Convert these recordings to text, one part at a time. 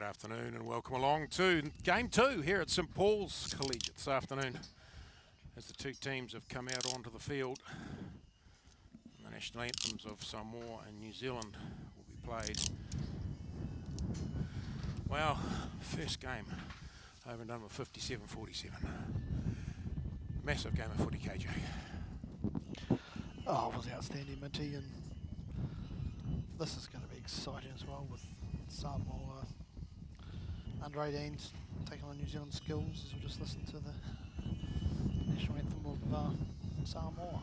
afternoon and welcome along to Game 2 here at St Paul's Collegiate this afternoon as the two teams have come out onto the field. The national anthems of Samoa and New Zealand will be played. Wow, first game over and done with 57-47. Massive game of footy, KJ. Oh, it was outstanding, Minty, and this is going to be exciting as well with Samoa under-18s taking on New Zealand Skills as we just listened to the national anthem of Samoa.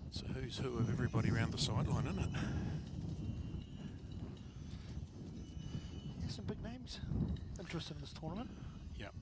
It's a who's who of everybody around the sideline, isn't it? Yeah, some big names interested in this tournament. Yep.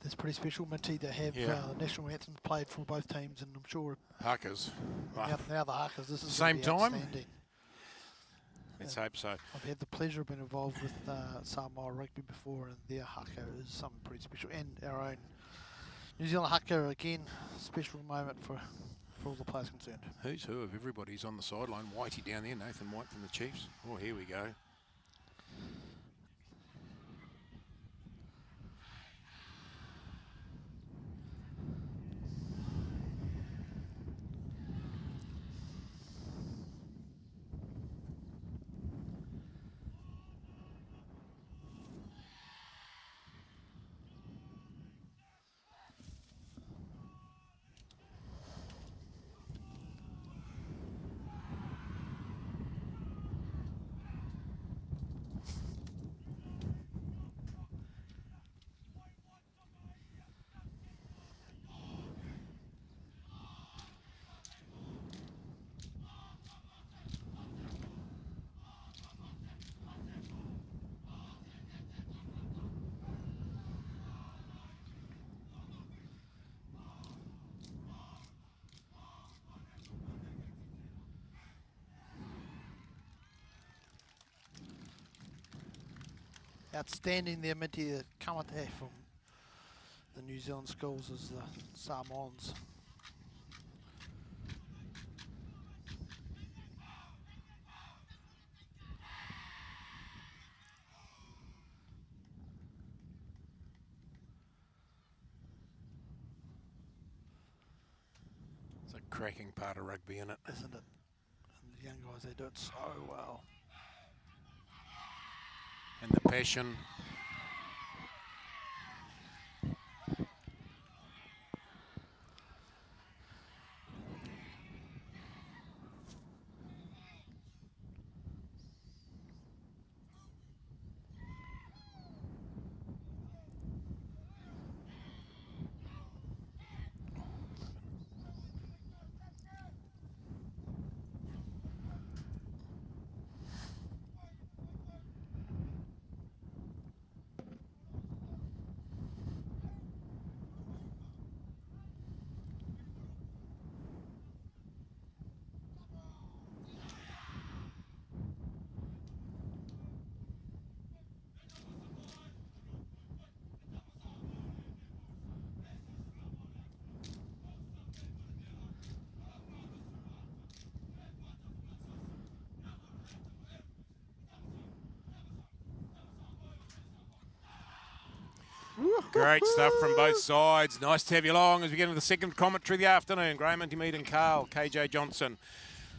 It's pretty special, Minty, to have national anthems played for both teams, and I'm sure Hakas. now the Hakas, this is Same time? outstanding. Let's hope so. I've had the pleasure of being involved with Samoa Rugby before, and their haka is something pretty special. And our own New Zealand haka, again, special moment for all the players concerned. Who's who of everybody's on the sideline. Whitey down there, Nathan White from the Chiefs. Oh, here we go. Outstanding there, Minty, come at that from the New Zealand Schools as the Samoans. It's a cracking part of rugby, isn't it? Isn't it? And the young guys, they do it so well. And the passion. Great stuff from both sides. Nice to have you along as we get into the second commentary of the afternoon. Graham Intimead and Carl, KJ Johnson.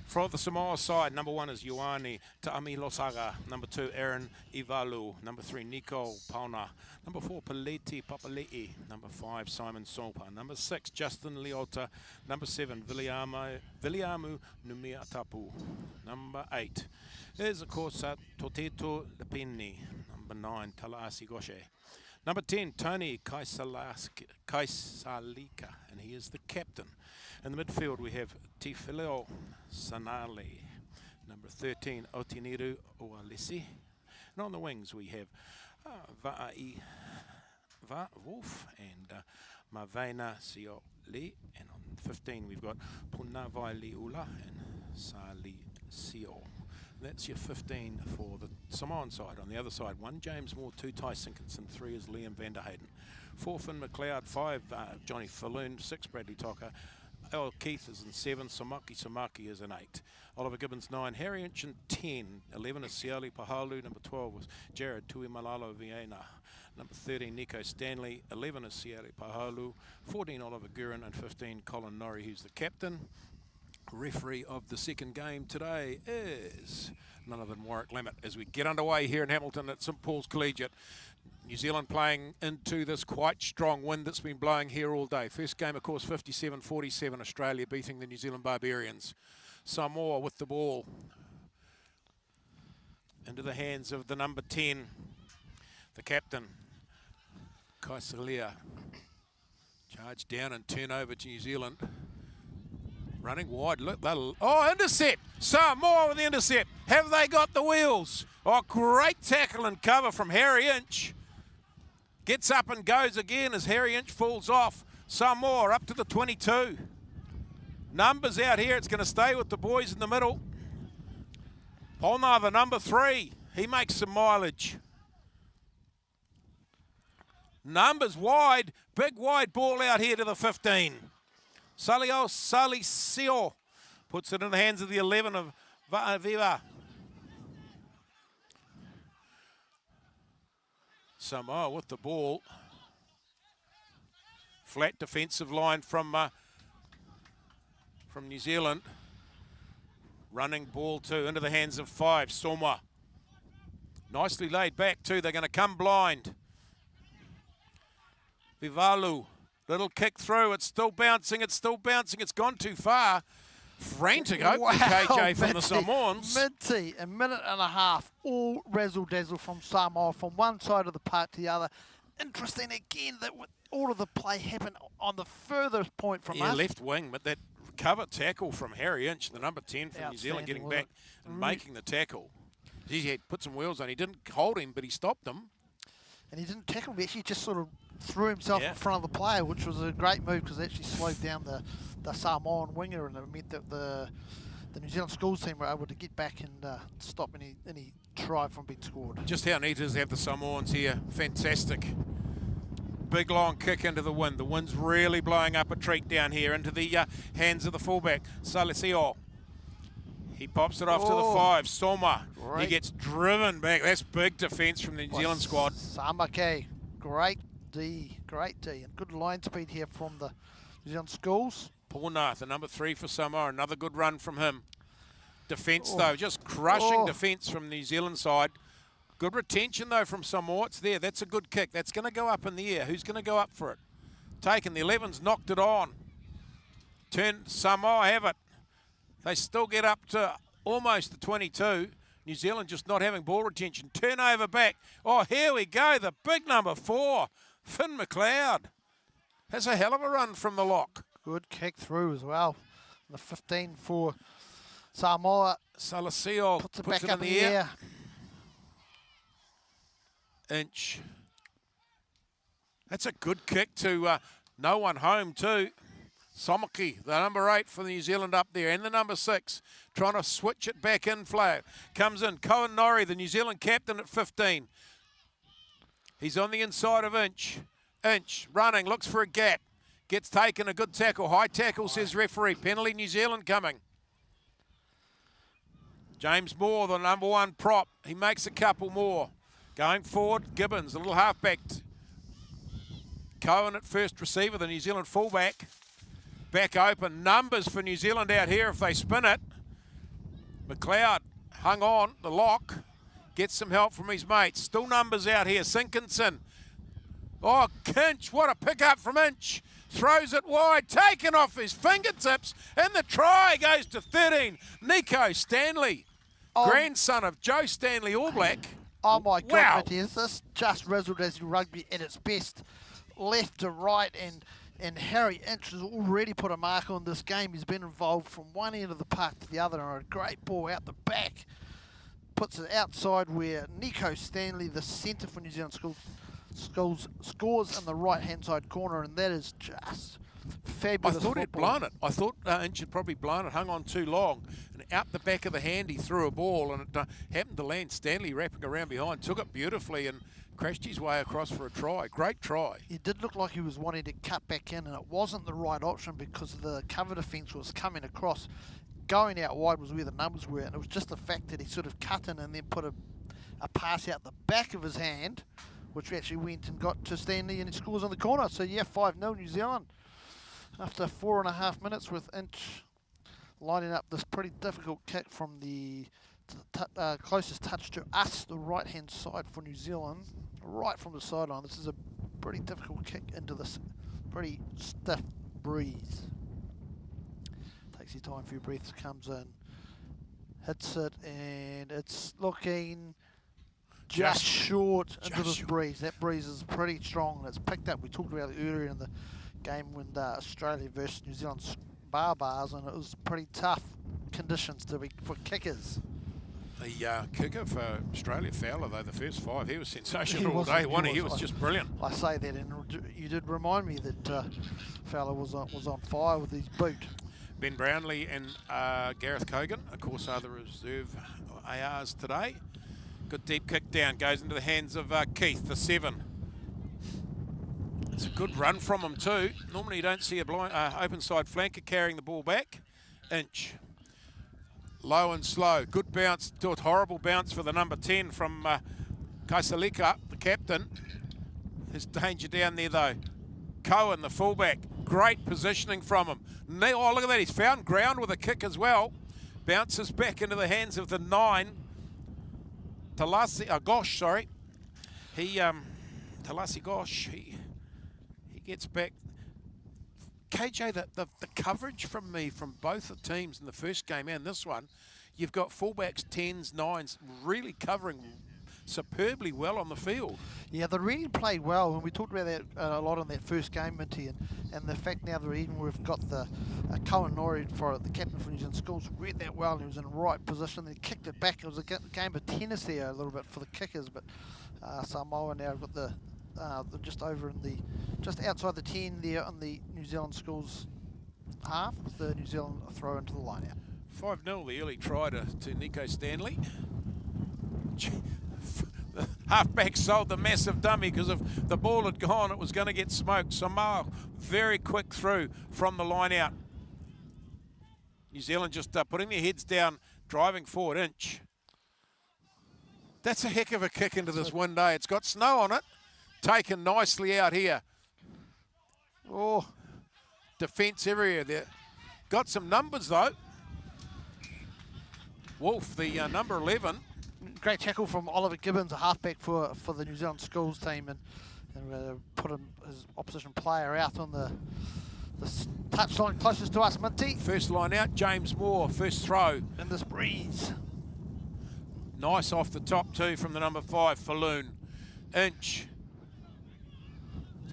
For the Samoa side, number 1 is Ioane Ta'ami Losaga. Number 2, Aaron Ivalu. Number 3, Nico Pauna. Number 4, Paleti Papali'i. Number 5, Simon Sopa. Number 6, Justin Leota. Number 7, Viliamu Numiatapu. Number 8 is, of course, Toteto Lepini. Number 9, Talaasi Goshe. Number 10, Tony Kaisalika, and he is the captain. In the midfield, we have Tifileo Sanale. Number 13, Otiniru Oalesi. And on the wings, we have Va'ai Wolf and Mavena Sioli. And on 15, we've got Punavai Liula and Sali Sio. That's your 15 for the Samoan side. On the other side, 1 James Moore, 2 Ty Sinkinson, 3 is Liam Vanderhayden, 4 Finn McLeod, 5 Johnny Falloon, 6 Bradley Tocker, Al Keith is in 7, Samaki is in 8, Oliver Gibbons 9, Harry Inch in 10, 11 is Siali Pahalu, number 12 was Jared Tuimalalo Viena, number 13 Nico Stanley, 11 is Siali Pahalu, 14 Oliver Gurin, and 15 Colin Norrie, who's the captain. Referee of the second game today is none other than Warwick Lammett. As we get underway here in Hamilton at St Paul's Collegiate, New Zealand playing into this quite strong wind that's been blowing here all day. First game, of course, 57-47, Australia beating the New Zealand Barbarians. Samoa with the ball into the hands of the number 10, the captain, Kaisalia. Charge down and turn over to New Zealand. Running wide, look, oh, intercept! Samoa with the intercept. Have they got the wheels? Oh, great tackle and cover from Harry Inch. Gets up and goes again as Harry Inch falls off. Samoa up to the 22. Numbers out here, it's going to stay with the boys in the middle. Polnar, the number 3, he makes some mileage. Numbers wide, big wide ball out here to the 15. Salio Salisio puts it in the hands of the 11 of Va'aviva. Samoa with the ball. Flat defensive line from New Zealand. Running ball 2 into the hands of 5, Soma. Nicely laid back too, they're going to come blind. Vivalu. Little kick through, it's still bouncing, it's gone too far. Frantic opening, KJ, from the Samoans. Minty, a minute and a half, all razzle-dazzle from Samoa, from one side of the park to the other. Interesting again that all of the play happened on the furthest point from us. Left wing, but that cover tackle from Harry Inch, the number 10 from New Zealand, getting back and making the tackle. He had put some wheels on, he didn't hold him, but he stopped him. And he didn't tackle him, he actually just sort of threw himself in front of the player, which was a great move because it actually slowed down the Samoan winger, and it meant that the New Zealand Schools team were able to get back and stop any try from being scored. Just how neat it is to have the Samoans here. Fantastic. Big long kick into the wind. The wind's really blowing up a treat down here into the hands of the fullback, Salesio. He pops it off to the 5, Soma. Great. He gets driven back. That's big defence from the New Zealand squad. Samake, great D, and good line speed here from the New Zealand Schools. Pauna, the number 3 for Samoa, another good run from him. Defence though, just crushing defence from the New Zealand side. Good retention though from Samoa. It's there. That's a good kick. That's going to go up in the air. Who's going to go up for it? Taken. The 11's knocked it on. Samoa have it. They still get up to almost the 22. New Zealand just not having ball retention. Turnover back. Oh, here we go. The big number 4, Finn McLeod. That's a hell of a run from the lock. Good kick through as well. The 15 for Samoa. Salesio puts it puts back it up in the air. air. Inch. That's a good kick to no one home too. Somaki, the number 8 for New Zealand up there, and the number 6, trying to switch it back in flow. Comes in, Cohen Norrie, the New Zealand captain at 15. He's on the inside of Inch. Inch, running, looks for a gap. Gets taken, a good tackle. High tackle, says referee. Penalty New Zealand coming. James Moore, the number 1 prop. He makes a couple more. Going forward, Gibbons, a little halfback. Cohen at first receiver, the New Zealand fullback. Back open, numbers for New Zealand out here if they spin it. McLeod hung on, the lock. Gets some help from his mates. Still numbers out here, Sinkinson. Oh, Kinch, what a pick-up from Inch. Throws it wide, taken off his fingertips, and the try goes to 13. Nico Stanley, grandson of Joe Stanley All Black. Oh my Wow. goodness, this just Rizzled as rugby at its best. Left to right, and Harry Inch has already put a mark on this game. He's been involved from one end of the park to the other, and a great ball out the back. Puts it outside where Nico Stanley, the centre for New Zealand Schools, scores in the right-hand side corner, and that is just fabulous. I thought he'd football. blown it. I thought Inch had probably blown it, hung on too long, and out the back of the hand he threw a ball, and it happened to land. Stanley wrapping around behind, took it beautifully, and crashed his way across for a try. Great try. It did look like he was wanting to cut back in, and it wasn't the right option because the cover defence was coming across. Going out wide was where the numbers were, and it was just the fact that he sort of cut in and then put a pass out the back of his hand, which actually went and got to Stanley, and he scores on the corner. So yeah, 5-0 New Zealand. After 4.5 minutes with Inch lining up this pretty difficult kick from the closest touch to us, the right-hand side for New Zealand, right from the sideline. This is a pretty difficult kick into this pretty stiff breeze. Takes your time for your breath, comes in, hits it, and it's looking just short into this breeze. That breeze is pretty strong, and it's picked up. We talked about it earlier in the game when Australia versus New Zealand bars, and it was pretty tough conditions for kickers. The kicker for Australia, Fowler, though, the first 5, he was sensational all day, wasn't he? He was just brilliant. I say that, and you did remind me that Fowler was on fire with his boot. Ben Brownlee and Gareth Kogan, of course, are the reserve ARs today. Good deep kick down, goes into the hands of Keith, the 7. It's a good run from him too. Normally you don't see a blind, open side flanker carrying the ball back. Inch. Low and slow. Good bounce, horrible bounce for the number 10 from Kaisalika, the captain. There's danger down there though. Cohen, the fullback. Great positioning from him. Oh, look at that. He's found ground with a kick as well. Bounces back into the hands of the 9. Talasi, Gosh, sorry. Talasi Gosh, he gets back. KJ, the coverage from both the teams in the first game and this one, you've got fullbacks, 10s, 9s, really covering superbly well on the field. Yeah, they really played well, and we talked about that a lot in that first game, Minty, and the fact now that we've got the Cohen Norrie for the captain for New Zealand Schools, read that well, and he was in the right position, then kicked it back. It was a game of tennis there a little bit for the kickers, but Samoa now got the just outside the 10 there on the New Zealand Schools half, with the New Zealand throw into the line out. 5-0, the early try to Nico Stanley. The halfback sold the massive dummy because if the ball had gone, it was going to get smoked. Samoa very quick through from the line out. New Zealand just putting their heads down, driving forward inch. That's a heck of a kick into this wind, eh? It's got snow on it. Taken nicely out here. Oh, Defence everywhere there. Got some numbers though. Wolf, the number 11. great tackle from Oliver Gibbons, a halfback for the New Zealand Schools team, and put his opposition player out on the touchline closest to us, Minty. First line out, James Moore, first throw. In this breeze. Nice off the top too from the number 5, Falloon. Inch.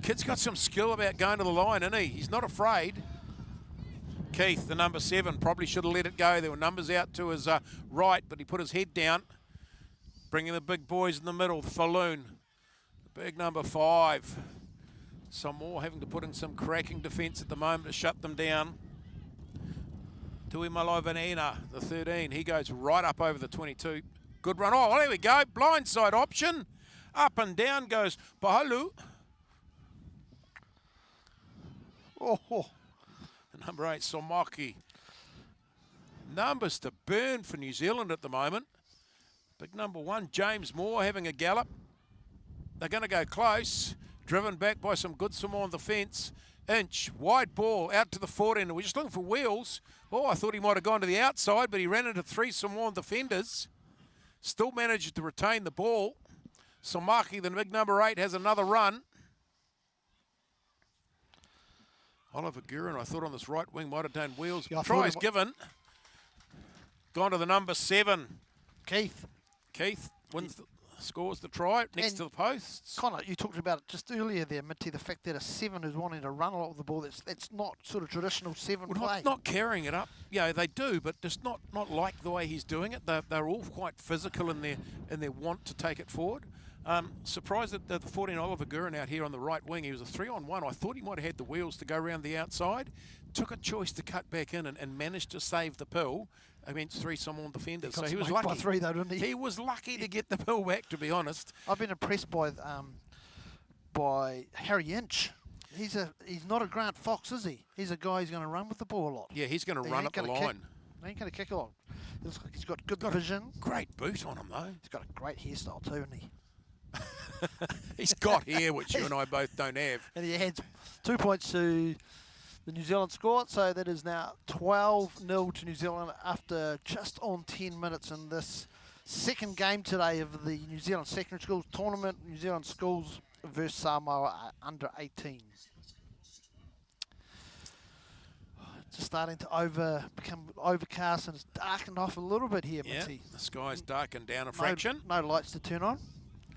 Kid's got some skill about going to the line, isn't he? He's not afraid. Keith, the number 7, probably should have let it go. There were numbers out to his right, but he put his head down. Bringing the big boys in the middle, Falloon. The big number 5. Samoa having to put in some cracking defence at the moment to shut them down. Tui Malovanina, the 13. He goes right up over the 22. Good run. Oh, there we go. Blindside option. Up and down goes Pahalu. Oh. Number 8, Somaki. Numbers to burn for New Zealand at the moment. Big number 1, James Moore having a gallop. They're going to go close. Driven back by some good Samoan defence. Inch, wide ball out to the 14. We're just looking for wheels. Oh, I thought he might have gone to the outside, but he ran into 3 Samoan defenders. Still managed to retain the ball. Somaki, the big number 8, has another run. Oliver Guerin, I thought on this right wing might have done wheels. Yeah, Try is given. Gone to the number 7. Keith Scores the try next to the posts. Connor, you talked about it just earlier there, Minty, the fact that a 7 who's wanting to run a lot with the ball, that's not sort of traditional 7 play. Not carrying it up. Yeah, they do, but just not like the way he's doing it. They're all quite physical in their want to take it forward. Surprised that the 14 Oliver Guerin out here on the right wing. He was a 3-on-1. I thought he might have had the wheels to go around the outside. Took a choice to cut back in and managed to save the pill against 3 Samoan defenders. So he was lucky. By 3 though, didn't he? He was lucky to get the pill back, to be honest. I've been impressed by Harry Inch. He's not a Grant Fox, is he? He's a guy who's going to run with the ball a lot. Yeah, he's going to run up the line. He ain't going to kick a lot. Looks like he's got good vision. Great boot on him though. He's got a great hairstyle too, hasn't he? He's got hair, which you and I both don't have. And he adds 2 points to the New Zealand score, so that is now 12-0 to New Zealand after just on 10 minutes in this second game today of the New Zealand Secondary Schools Tournament, New Zealand Schools versus Samoa under 18. Just starting to become overcast and it's darkened off a little bit here, Yeah, Mitzi. the sky's darkened down a fraction. No lights to turn on.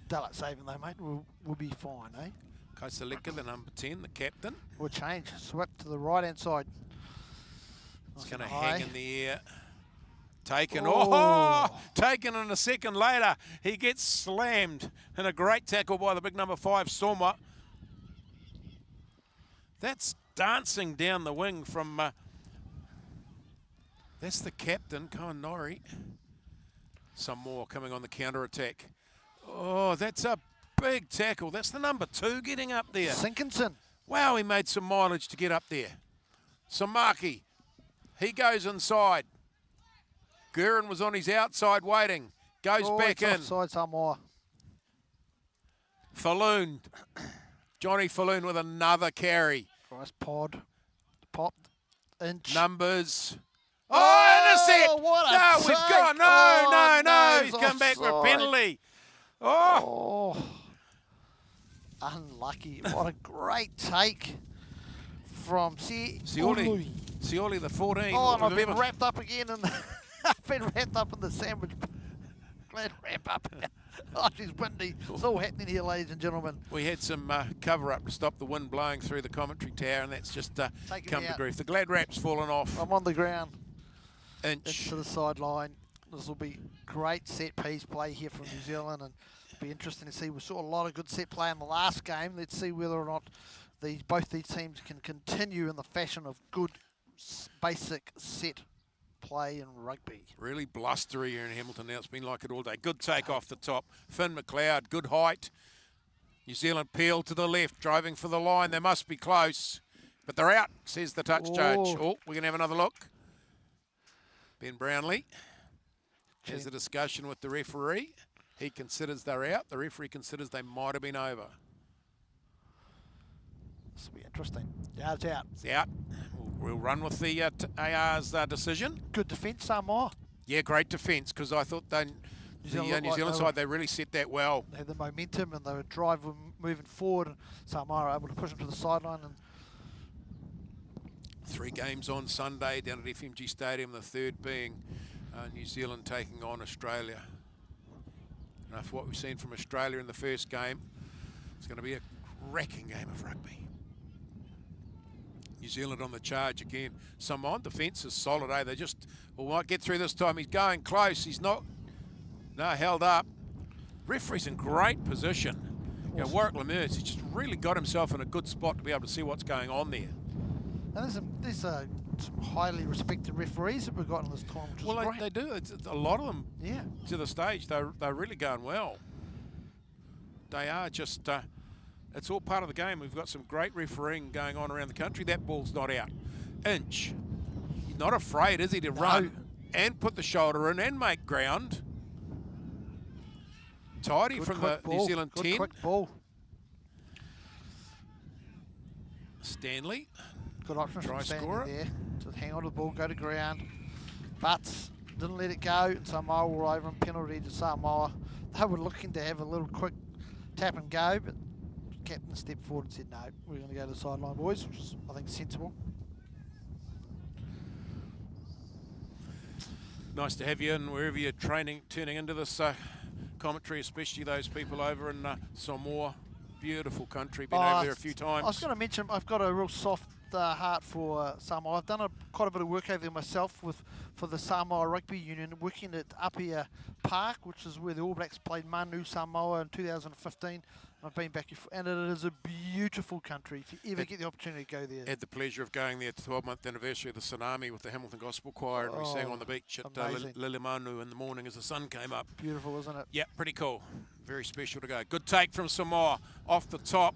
Daylight saving though, mate. We'll be fine, eh? Kosaleka, the number 10, the captain. We'll change. Swept to the right-hand side. It's going to hang in the air. Taken. Oh. Taken in a second later. He gets slammed. And a great tackle by the big number 5, Soma. That's dancing down the wing from... that's the captain, Cohen Norrie. Some more coming on the counter-attack. Oh, that's a big tackle. That's the number 2 getting up there. Sinkinson. Wow, he made some mileage to get up there. Samaki, he goes inside. Guerin was on his outside waiting. Goes back in. Offside Samoa. Falloon. Johnny Falloon with another carry. Nice pod. Popped. Inch. Numbers. Oh, intercept! What a no, take. we've got no. He's come back with a penalty. Oh. Unlucky. What a great take from Sioli, the 14. Oh, and I've been wrapped up again in the I've been wrapped up in the sandwich. Glad wrap up. Oh, she's windy. It's all happening here, ladies and gentlemen. We had some cover up to stop the wind blowing through the commentary tower, and that's just come to grief. The glad wrap's fallen off. I'm on the ground. Inch to the sideline. This will be great set piece play here from New Zealand, and it'll be interesting to see. We saw a lot of good set play in the last game. Let's see whether or not both these teams can continue in the fashion of good basic set play in rugby. Really blustery here in Hamilton now. It's been like it all day. Good take off the top. Finn McLeod, good height. New Zealand peel to the left, driving for the line. They must be close. But they're out, says the touch judge. Oh, we're going to have another look. Ben Brownlee has a discussion with the referee. He considers they're out. The referee considers they might have been over. This will be interesting. Yeah, it's out. It's out. We'll run with the AR's decision. Good defence, Samoa. Yeah, great defence, because I thought the New Zealand side, they really set that well. They had the momentum and they were moving forward, and Samoa were able to push them to the sideline. And 3 games on Sunday down at FMG Stadium, the third being New Zealand taking on Australia. And after what we've seen from Australia in the first game, it's going to be a cracking game of rugby. New Zealand on the charge again. Samoan defence is solid, eh? They just, well, might get through this time. He's going close. He's not, no, held up. Referee's in great position. You know, Warwick Lemurs, he's just really got himself in a good spot to be able to see what's going on there. And there's some highly respected referees that we've got in this tournament, which is great. They do. It's a lot of them to the stage. They're really going well. They are just... it's all part of the game. We've got some great refereeing going on around the country. That ball's not out. Inch. He's not afraid, is he, to run and put the shoulder in and make ground. Tidy from the New Zealand 10. Good quick ball. Stanley. Good option from Stanley there. Just hang on to the ball, go to ground. But didn't let it go. And Samoa were over and penalty to Samoa. They were looking to have a little quick tap and go, but captain stepped forward and said, no, we're going to go to the sideline, boys, which is, I think, sensible. Nice to have you in wherever you're tuning into this commentary, especially those people over in Samoa. Beautiful country, been over there a few times. I was going to mention, I've got a real soft heart for Samoa. I've done quite a bit of work over there myself for the Samoa Rugby Union, working at Apia Park, which is where the All Blacks played Manu Samoa in 2015. I've been back before, and it is a beautiful country. If you ever get the opportunity to go there. Had the pleasure of going there to the 12-month anniversary of the tsunami with the Hamilton Gospel Choir, and we sang on the beach at Lilimanu in the morning as the sun came up. Beautiful, isn't it? Yeah, pretty cool. Very special to go. Good take from Samoa off the top.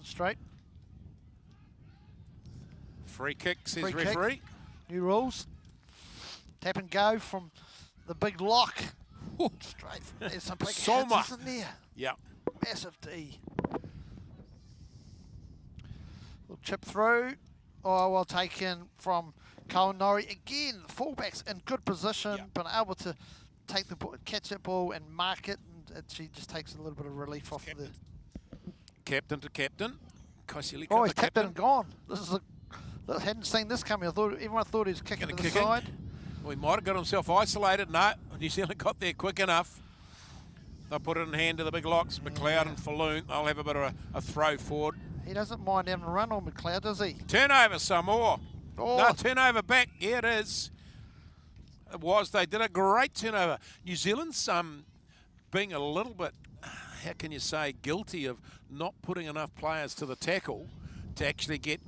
Straight. Free kick, says referee. New rules. Tap and go from the big lock. Straight from there. Some big hits, isn't there? Yeah. Massive D. Little chip through. Oh, well taken from Cohen Norrie. Again, the fullback's in good position, been able to take the ball, catch that ball and mark it, and she just takes a little bit of relief off the... Captain to captain. Kaisili oh, he's tapped it and gone. I hadn't seen this coming. Everyone thought he was kicking to the side. Well, he might have got himself isolated. No, New Zealand got there quick enough. They'll put it in hand to the big locks, McLeod and Falloon. They'll have a bit of a throw forward. He doesn't mind having a run on McLeod, does he? Turnover, Samoa. Oh. No, turnover back. Yeah, it is. It was. They did a great turnover. New Zealand's being a little bit, how can you say, guilty of not putting enough players to the tackle to actually get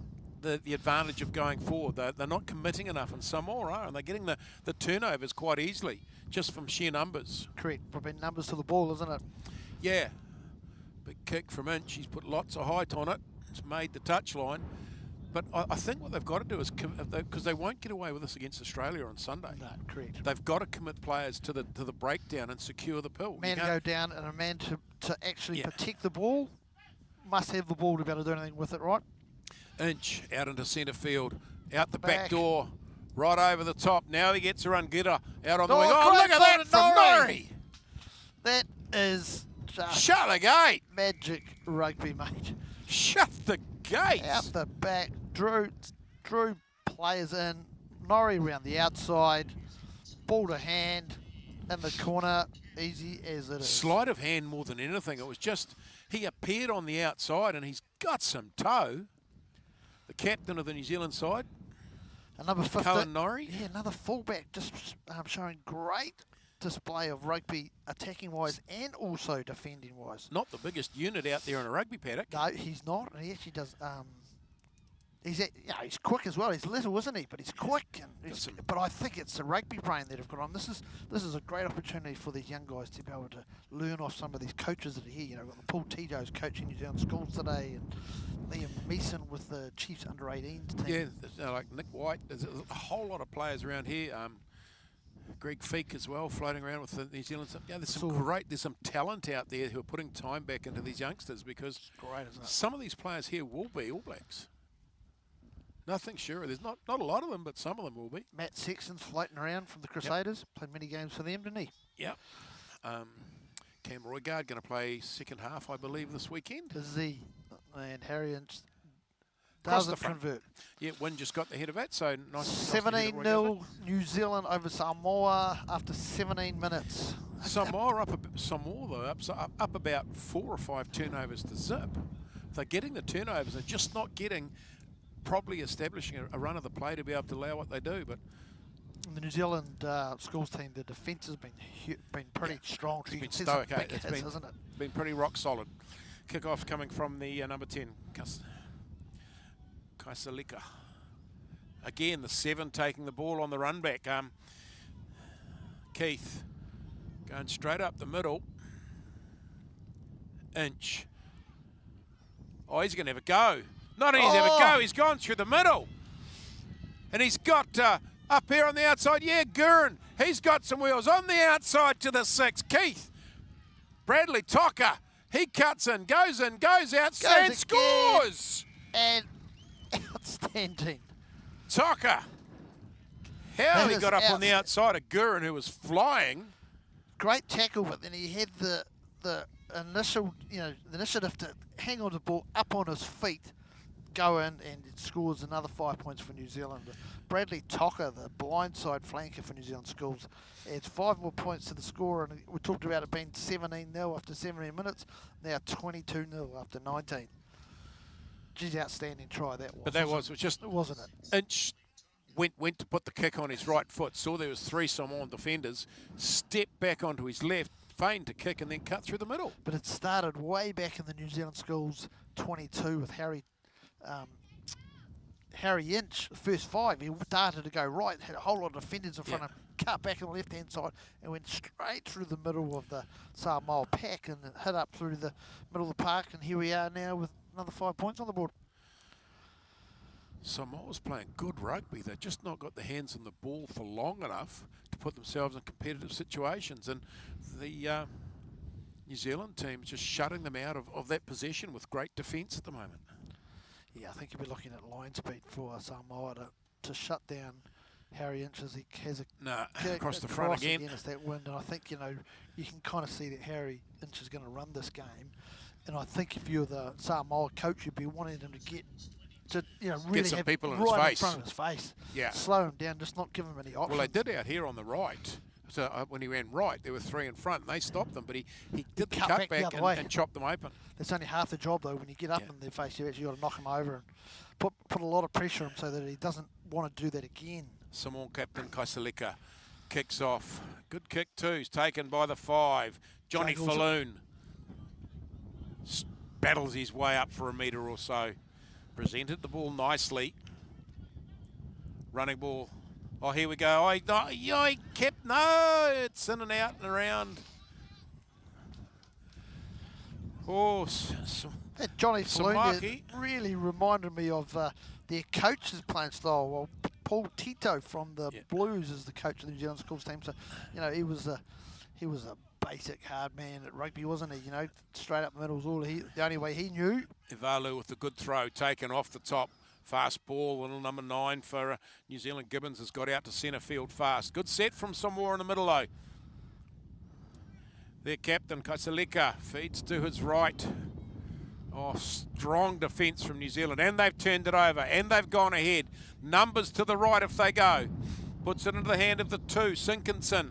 the advantage of going forward. They're not committing enough, and Samoa are, and they're getting the turnovers quite easily, just from sheer numbers. Correct, probably numbers to the ball, isn't it? Yeah. Big kick from Inch. He's put lots of height on it. It's made the touchline. But I think what they've got to do is, because they won't get away with this against Australia on Sunday. No, correct. They've got to commit players to the breakdown and secure the pill. Man to go down and a man to actually protect the ball. Must have the ball to be able to do anything with it, right? Inch out into centre field, out the back door, right over the top. Now he gets a run getter out on the wing. Oh, look at that from Norrie! That is just shut the gate. Magic rugby, mate. Shut the gate. Out the back, drew players in. Norrie around the outside, ball to hand in the corner, easy as it is. Sleight of hand more than anything. It was just he appeared on the outside and he's got some toe. The captain of the New Zealand side, number 15, Cohen Norrie. Yeah, another fullback, just showing great display of rugby, attacking wise and also defending wise. Not the biggest unit out there in a rugby paddock. No, he's not. He actually does. he's quick as well. He's little, isn't he? But he's quick. And but I think it's the rugby brain that have got on. This is a great opportunity for these young guys to be able to learn off some of these coaches that are here. You know, got Paul Tito's coaching New Zealand Schools today, and Liam Meeson with the Chiefs under-18s team. Yeah, like Nick White. There's a whole lot of players around here. Greg Feek as well, floating around with the New Zealand. Yeah, there's some talent out there who are putting time back into these youngsters, because Great, isn't it? some of these players here will be All Blacks. Nothing sure. There's not a lot of them, but some of them will be. Matt Sexton's floating around from the Crusaders. Played many games for them, didn't he? Yep. Cam Roygaard going to play second half, I believe, this weekend. Is he? And Harry Inch Across the doesn't front. convert. Yeah, Wynn just got the head of that, so nice. 17-0 New Zealand over Samoa after 17 minutes. Samoa up about 4 or 5 turnovers to zip. They're getting the turnovers and just not getting probably establishing a run of the play to be able to allow what they do. But the New Zealand Schools team, the defence has been pretty strong. It's been stoic, it's been, hasn't it? Been pretty rock solid. Kickoff coming from the number 10, Kaisalika. Again, the 7 taking the ball on the run back. Keith going straight up the middle. Inch. Oh, he's going to have a go. Not only have a go, he's gone through the middle. And he's got up here on the outside, Gurin. He's got some wheels on the outside to the 6. Keith. Bradley Tocker. He cuts in, goes out, and scores! And outstanding. Tocker. How he got up on the outside of Gurin, who was flying. Great tackle, but then he had the initial, the initiative to hang on the ball up on his feet, go in, and it scores another 5 points for New Zealand. Bradley Tocker, the blindside flanker for New Zealand Schools, adds 5 more points to the score, and we talked about it being 17-0 after 17 minutes, now 22-0 after 19. Geez, outstanding try that was. But that was just, wasn't it? Inch went to put the kick on his right foot, saw there was 3 Samoan defenders, stepped back onto his left, feigned to kick, and then cut through the middle. But it started way back in the New Zealand Schools 22 with Harry Inch, first 5, he started to go right, had a whole lot of defenders in front of him, cut back on the left-hand side and went straight through the middle of the Samoa pack and hit up through the middle of the park, and here we are now with another 5 points on the board. Samoa's playing good rugby. They've just not got the hands on the ball for long enough to put themselves in competitive situations, and the New Zealand team is just shutting them out of that possession with great defence at the moment. Yeah, I think you'll be looking at line speed for Samoa to shut down Harry Inch as he has across the front again. Against that wind, and I think you can kind of see that Harry Inch is going to run this game, and I think if you're the Samoa coach, you'd be wanting them to really get some have people in right his face. In front of his face. Yeah, slow him down, just not give him any options. Well, they did out here on the right. So when he ran right, there were 3 in front, and they stopped them. But he did the cutback and chopped them open. That's only half the job, though. When you get up in their face, you actually got to knock him over and put a lot of pressure on him so that he doesn't want to do that again. Samoan captain Kaisalika kicks off. Good kick too. He's taken by the 5. Johnny Falloon battles his way up for a metre or so. Presented the ball nicely. Running ball. Oh, here we go. He kept, no, it's in and out and around. Oh, that Johnny Falloon really reminded me of their coach's playing style. Well, Paul Tito from the Blues is the coach of the New Zealand Schools team. So, he was a basic hard man at rugby, wasn't he? Straight up the middle was the only way he knew. Ivalu with a good throw, taken off the top. Fast ball, little number 9 for New Zealand. Gibbons has got out to centre field fast. Good set from Samoa in the middle though. Their captain, Kaisalika, feeds to his right. Oh, strong defence from New Zealand. And they've turned it over. And they've gone ahead. Numbers to the right if they go. Puts it into the hand of the 2, Sinkinson.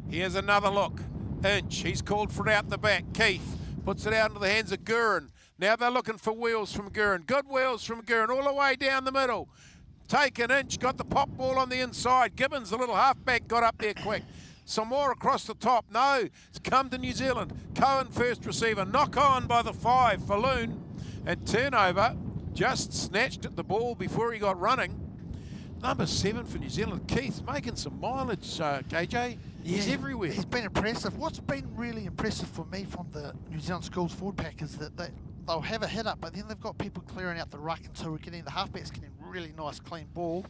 Here's another look. Inch, he's called for it out the back. Keith puts it out into the hands of Gurin. Now they're looking for wheels from Gurin. Good wheels from Gurin all the way down the middle. Taken Inch, got the pop ball on the inside. Gibbons, the little halfback, got up there quick. Samoa across the top. No, it's come to New Zealand. Cohen first receiver. Knock on by the 5, Falloon. And turnover just snatched at the ball before he got running. Number 7 for New Zealand, Keith, making some mileage, KJ. He's everywhere. He's been impressive. What's been really impressive for me from the New Zealand Schools forward pack is that they'll have a hit up, but then they've got people clearing out the ruck, and so we're getting the halfbacks getting really nice clean ball.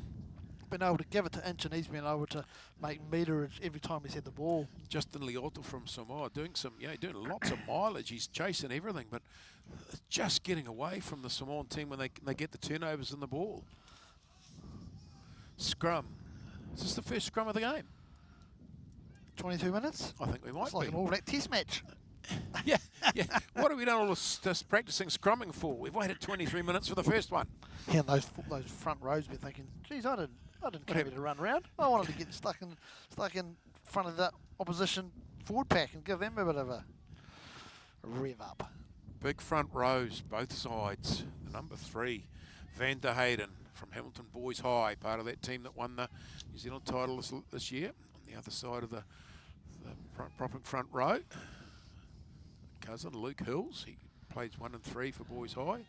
Been able to give it to Inch, and he's been able to make meterage every time he's had the ball. Justin Lioto from Samoa doing lots of mileage. He's chasing everything, but just getting away from the Samoan team when they get the turnovers in the ball. Scrum. Is this the first scrum of the game? 22 minutes? I think we might It's like be. an All Black Test match. Yeah. What have we done all this practicing scrumming for? We've waited 23 minutes for the first one. Yeah, and those front rows be thinking, geez, I didn't come here to run around. I wanted to get stuck in front of the opposition forward pack and give them a bit of a rev up. Big front rows, both sides. The number 3, Van der Hayden from Hamilton Boys High, part of that team that won the New Zealand title this year. On the other side of the propping front row, cousin Luke Hills, he plays 1 and 3 for Boys High. On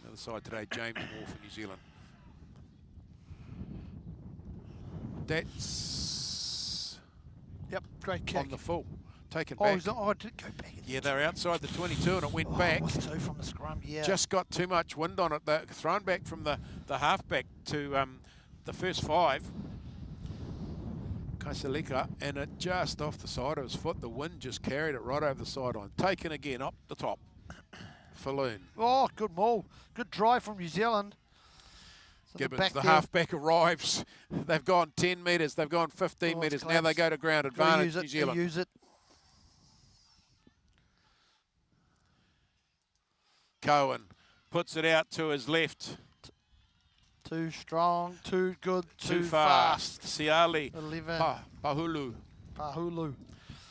the other side today, James Moore for New Zealand. That's Great kick. on the full. Taken Oh, back. I did go back. Yeah, they're outside the 22 and it went back. It was 2 from the scrum, yeah. Just got too much wind on it. They're thrown back from the halfback to the first 5. Kaisalika, and it just off the side of his foot. The wind just carried it right over the sideline. Taken again up the top. Falloon. Oh, good maul. Good drive from New Zealand. So Gibbons, the halfback arrives. They've gone 10 metres. They've gone 15 metres. Now they go to ground advantage, New Zealand. Use it. Cohen puts it out to his left. Too strong, too good, Too fast. Siali. 11. Pahulu.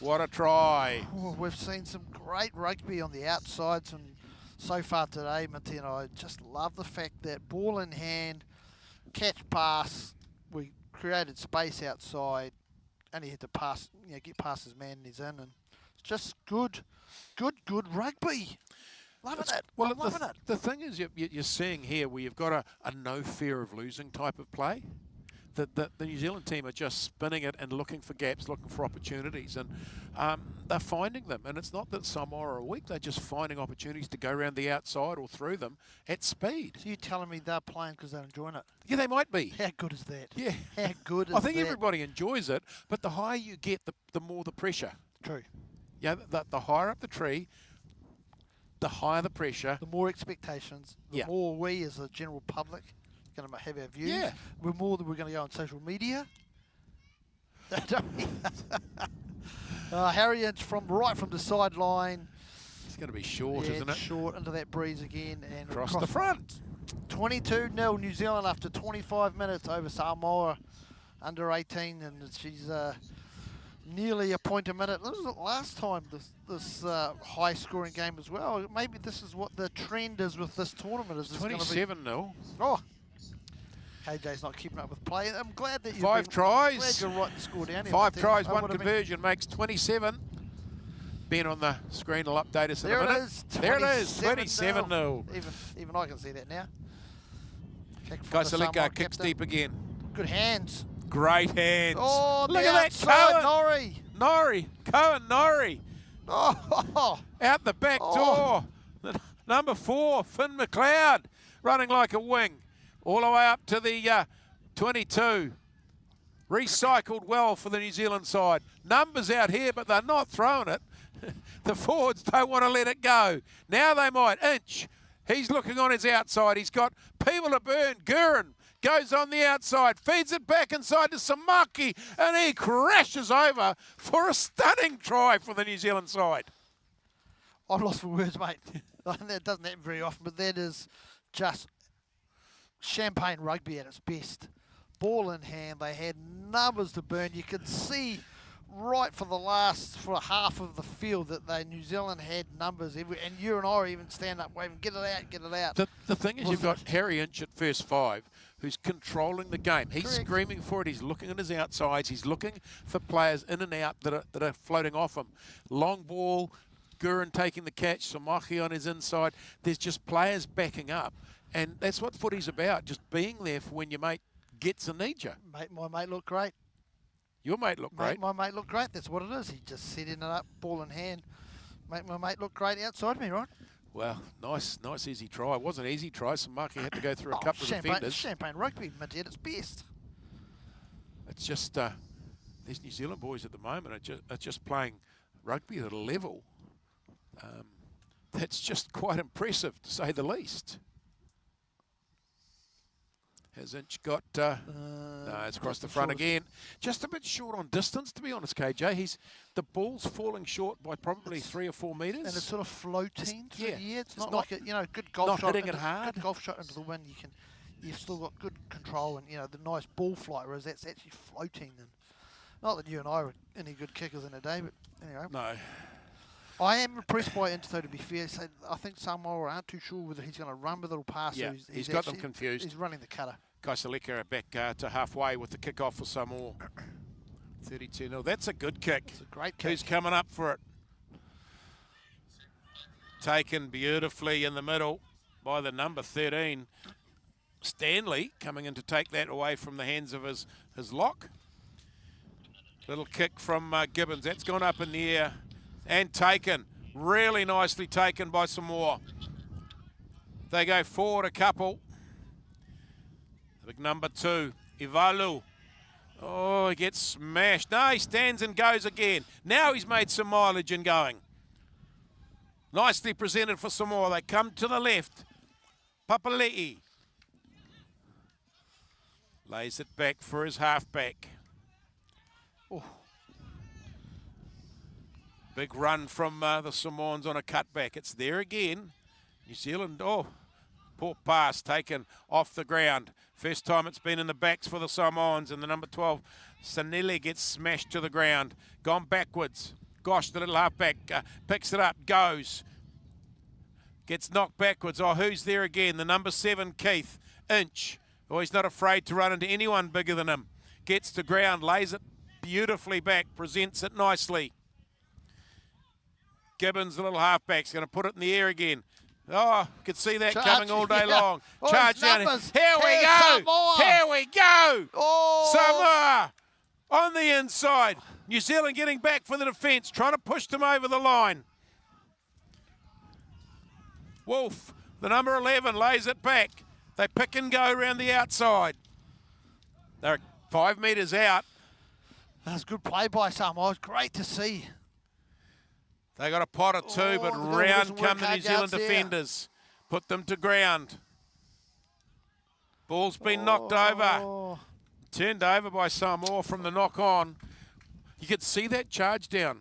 What a try. Oh, we've seen some great rugby on the outsides and so far today, Minty, and I just love the fact that ball in hand, catch pass, we created space outside, and he had to pass, get past his man and he's in, and it's just good rugby. Loving it. Well, I'm loving it. The thing is, you're seeing here where you've got a no fear of losing type of play. The New Zealand team are just spinning it and looking for gaps, looking for opportunities, and they're finding them. And it's not that Samoa are weak; they're just finding opportunities to go around the outside or through them at speed. So you're telling me they're playing because they're enjoying it? Yeah, they might be. How good is that? Yeah. How good is I think that? everybody enjoys it, but the higher you get, the more the pressure. True. Yeah, the higher up the tree, the higher the pressure. The more expectations, the more we as a general public going to have our views. Yeah. We're going to go on social media. Harry Inch right from the sideline. It's going to be short, isn't it? Short into that breeze again and Across the front. 22-0 New Zealand after 25 minutes over Samoa under 18, and she's nearly a point a minute. This was the last time this high-scoring game as well. Maybe this is what the trend is with this tournament. Is 27-0. Oh, KJ's not keeping up with play. I'm glad that you've 5 tries. Glad you're right to score down here. 5 tries, 1 conversion makes 27. Ben on the screen will update us in a minute. There it is, 27-0. Even I can see that now. Kaisalika kicks deep again. Good hands. Great hands. Oh, look at that, Cohen. Norrie. Oh, out the back door. Number 4, Finn McLeod, running like a wing. All the way up to the 22. Recycled well for the New Zealand side. Numbers out here, but they're not throwing it. The forwards don't want to let it go. Now they might. Inch. He's looking on his outside. He's got people to burn. Gurin goes on the outside, feeds it back inside to Samaki, and he crashes over for a stunning try for the New Zealand side. I'm lost for words, mate. That doesn't happen very often, but that is just champagne rugby at its best. Ball in hand, they had numbers to burn. You could see right for half of the field that New Zealand had numbers. And you and I are even stand up waving, get it out. The thing is, you've got Harry Inch at first 5, who's controlling the game. He's screaming for it. He's looking on his outsides. He's looking for players in and out that are floating off him. Long ball, Gurin taking the catch, Samaki on his inside. There's just players backing up. And that's what footy's about, just being there for when your mate gets and needs you. Mate, my mate looked great. Your mate looked great. My mate looked great. That's what it is. He just setting it up, ball in hand. My mate looked great outside me, right? Well, nice easy try. It wasn't an easy try. Samaki had to go through a couple of defenders. Champagne rugby, mate, at its best. It's just these New Zealand boys at the moment are just playing rugby at a level that's just quite impressive, to say the least. Has Inch got... no, it's across the front again. Just a bit short on distance, to be honest, KJ. The ball's falling short by probably 3 or 4 metres. And it's sort of floating through the air. It's not like a good golf not shot. Hitting it hard. Good golf shot into the wind. You've still got good control and, the nice ball flight, whereas that's actually floating. And not that you and I were any good kickers in a day, but anyway. No. I am impressed by Inch, though, to be fair. So I think Samoa aren't too sure whether he's going to run with it or pass. Yeah, so he's got them confused. He's running the cutter. Kaisalika back to halfway with the kickoff for Samoa. 32-0. That's a good kick. It's a great kick. Who's coming up for it? Taken beautifully in the middle by the number 13. Stanley coming in to take that away from the hands of his lock. Little kick from Gibbons. That's gone up in the air and taken. Really nicely taken by Samoa. They go forward a couple. Big number 2, Ivalu. Oh, he gets smashed. No, he stands and goes again. Now he's made some mileage in going. Nicely presented for Samoa. They come to the left. Papali'i lays it back for his halfback. Oh. Big run from the Samoans on a cutback. It's there again. New Zealand, poor pass taken off the ground. First time it's been in the backs for the Samoans, and the number 12, Sanele, gets smashed to the ground. Gone backwards. Gosh, the little halfback picks it up, goes. Gets knocked backwards. Oh, who's there again? The number 7, Keith. Inch. Oh, he's not afraid to run into anyone bigger than him. Gets to ground, lays it beautifully back, presents it nicely. Gibbons, the little halfback's going to put it in the air again. Oh, could see that coming all day long. Oh, Charge down. Here we go. Samoa. Here we go. Oh. Samoa on the inside. New Zealand getting back for the defence, trying to push them over the line. Wolf, the number 11, lays it back. They pick and go around the outside. They're 5 metres out. That's good play by Samoa. It's great to see. They got a pot or two, but round come the New Zealand defenders. Put them to ground. Ball's been knocked over. Turned over by Samoa from the knock on. You could see that charge down.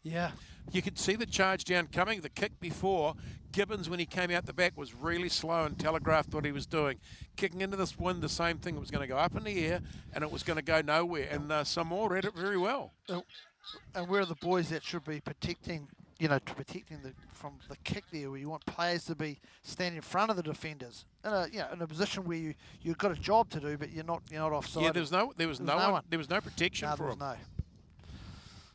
Yeah. You could see the charge down coming. The kick before, Gibbons, when he came out the back, was really slow and telegraphed what he was doing. Kicking into this wind, the same thing. It was going to go up in the air, and it was going to go nowhere. And Samoa read it very well. And we're the boys that should be protecting, from the kick there, where you want players to be standing in front of the defenders in a position where you've got a job to do, but you're not offside. Yeah, there was no protection for him.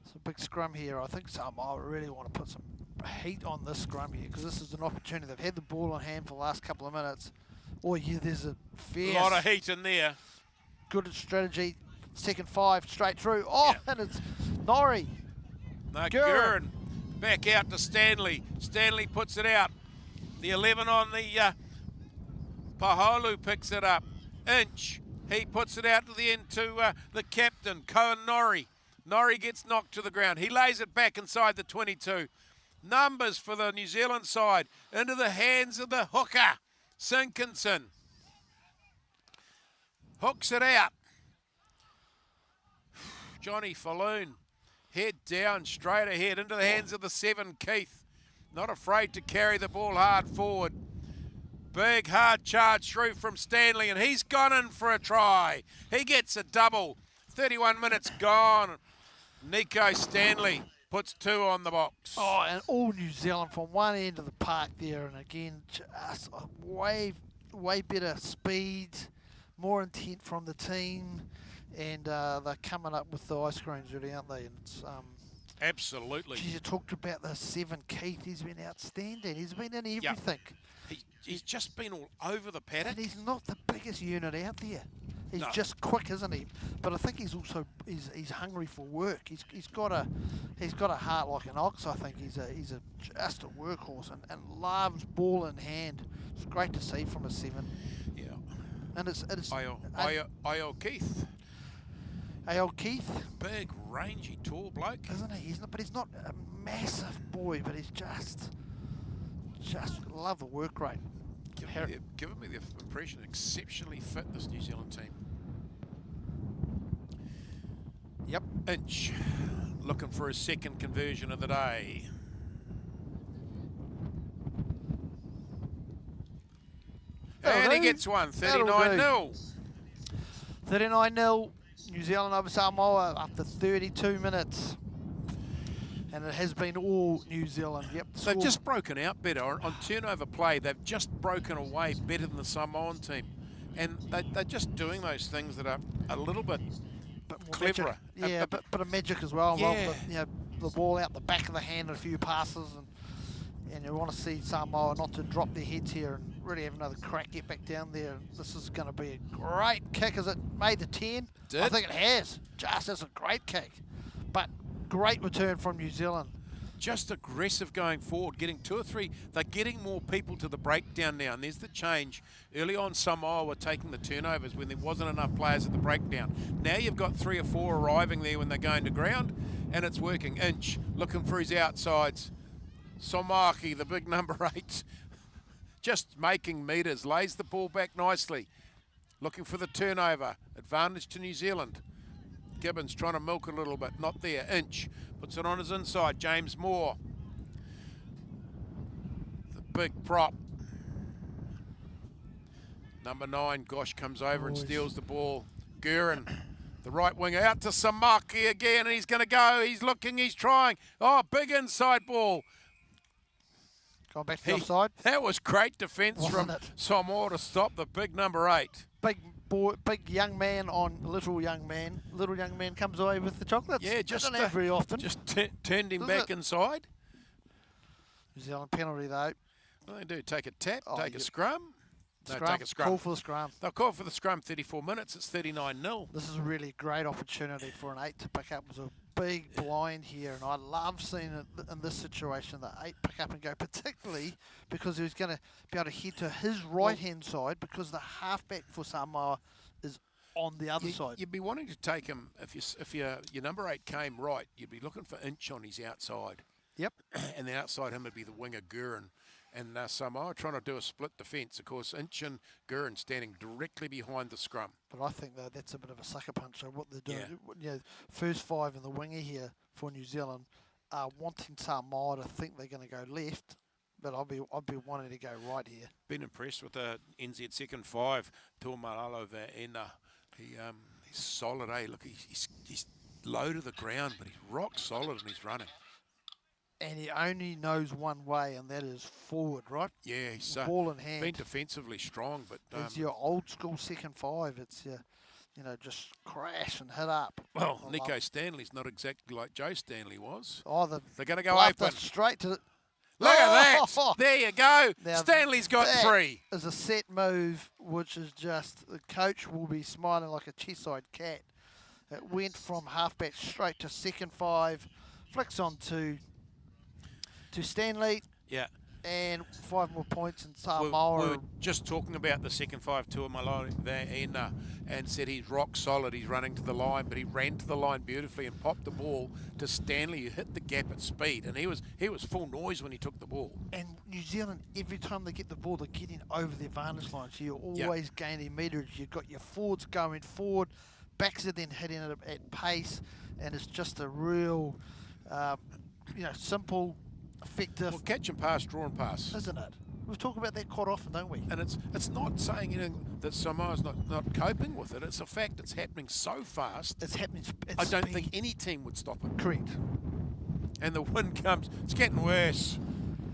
It's a big scrum here. I think Samoa really want to put some heat on this scrum here, because this is an opportunity. They've had the ball on hand for the last couple of minutes. Oh yeah, there's a lot of heat in there. Good strategy. Second 5 straight through. Oh, yeah. And it's Norrie. No, Gurin. Back out to Stanley. Stanley puts it out. The 11 on the Paholu picks it up. Inch. He puts it out to the end to the captain, Cohen Norrie. Norrie gets knocked to the ground. He lays it back inside the 22. Numbers for the New Zealand side into the hands of the hooker, Sinkinson. Hooks it out. Johnny Falloon, head down, straight ahead, into the hands of the 7, Keith. Not afraid to carry the ball hard forward. Big, hard charge through from Stanley, and he's gone in for a try. He gets a double. 31 minutes gone. Nico Stanley puts 2 on the box. Oh, and all New Zealand from one end of the park there, and again, just way better speed, more intent from the team. And they're coming up with the ice creams, really, aren't they? And it's Absolutely. Geez, you talked about the 7 Keith. He's been outstanding. He's been in everything. He's just been all over the paddock. And he's not the biggest unit out there. He's No. just quick, isn't he? But I think he's also he's hungry for work. He's got a heart like an ox. I think he's just a workhorse and loves ball in hand. It's great to see from a 7. Yeah. And it's Io Keith. A.L. Keith, Big, rangy, tall bloke. isn't he? But he's not a massive boy. But he's just love the work rate. Giving me the impression exceptionally fit, this New Zealand team. Yep. Inch looking for his second conversion of the day. And he gets one, 39-0. 39-0, New Zealand over Samoa after 32 minutes. And it has been all New Zealand. Yep. They've just broken out better. On turnover play, they've just broken away better than the Samoan team. And they're just doing those things that are a little bit cleverer. Yeah, but of magic as well. Yeah. Well, the ball out the back of the hand and a few passes. And you want to see Samoa not to drop their heads here and really have another crack, get back down there. This is going to be a great kick. Has it made the 10? I think it has. Just as a great kick. But great return from New Zealand. Just aggressive going forward, getting 2 or 3. They're getting more people to the breakdown now, and there's the change. Early on, Samoa were taking the turnovers when there wasn't enough players at the breakdown. Now you've got 3 or 4 arriving there when they're going to ground, and it's working. Inch looking for his outsides. Somaki, the big number 8, just making metres, lays the ball back nicely. Looking for the turnover. Advantage to New Zealand. Gibbons trying to milk a little bit, not there. Inch puts it on his inside. James Moore, the big prop. Number 9, Gosh comes over and steals the ball. Guerin, the right winger, out to Samaki again, and he's going to go. He's looking, he's trying. Oh, big inside ball. Going back to the offside. That was great defence from Samoa to stop the big number 8. Big boy, big young man on little young man. Little young man comes away with the chocolates. Yeah, just not very often. Just turned him back inside. New Zealand penalty though. Well, they do take a tap, take a scrum. No, Scrum. take a scrum. Call for the scrum. They'll call for the scrum. 34 minutes. It's 39-0. This is a really great opportunity for an 8 to pick up. It was a big blind here, and I love seeing it in this situation, the 8 pick up and go, particularly because he was going to be able to head to his right-hand side because the halfback for Samoa is on the other side. You'd be wanting to take him, if your number 8 came right, you'd be looking for Inch on his outside. Yep. And then outside him would be the winger Guerin. And Samoa trying to do a split defence. Of course, Inch and Guerin standing directly behind the scrum. But I think that's a bit of a sucker punch. So what they're doing, first 5 in the winger here for New Zealand are wanting Samoa to think they're going to go left, but I'll be wanting to go right here. Been impressed with the NZ second 5, Tuamalalo Vaena. He's solid, eh? Look, he's low to the ground, but he's rock solid and he's running. And he only knows one way, and that is forward, right? Yeah, he's ball in hand. Been defensively strong, but it's your old school second 5. It's your, just crash and hit up. Well, Nico Stanley's not exactly like Joe Stanley was. Oh, they're going to go open straight to. Look at that! There you go. Now Stanley's got 3. Is a set move, which is just the coach will be smiling like a chest-side cat. It went from halfback straight to second 5, flicks on to Stanley. Yeah. And 5 more points in Samoa. We were just talking about the second 5 to Tuamalalo and said he's rock solid. He's running to the line, but he ran to the line beautifully and popped the ball to Stanley, who hit the gap at speed. And he was full noise when he took the ball. And New Zealand, every time they get the ball, they're getting over the advantage line. So you're always gaining metres. You've got your forwards going forward, backs are then hitting it at pace, and it's just a real, simple, effective. Well, catch and pass, draw and pass. Isn't it? We talk about that quite often, don't we? And it's not saying anything that Samoa's not coping with it. It's a fact. It's happening so fast. It's happening. I don't think any team would stop it. Correct. And the wind comes. It's getting worse.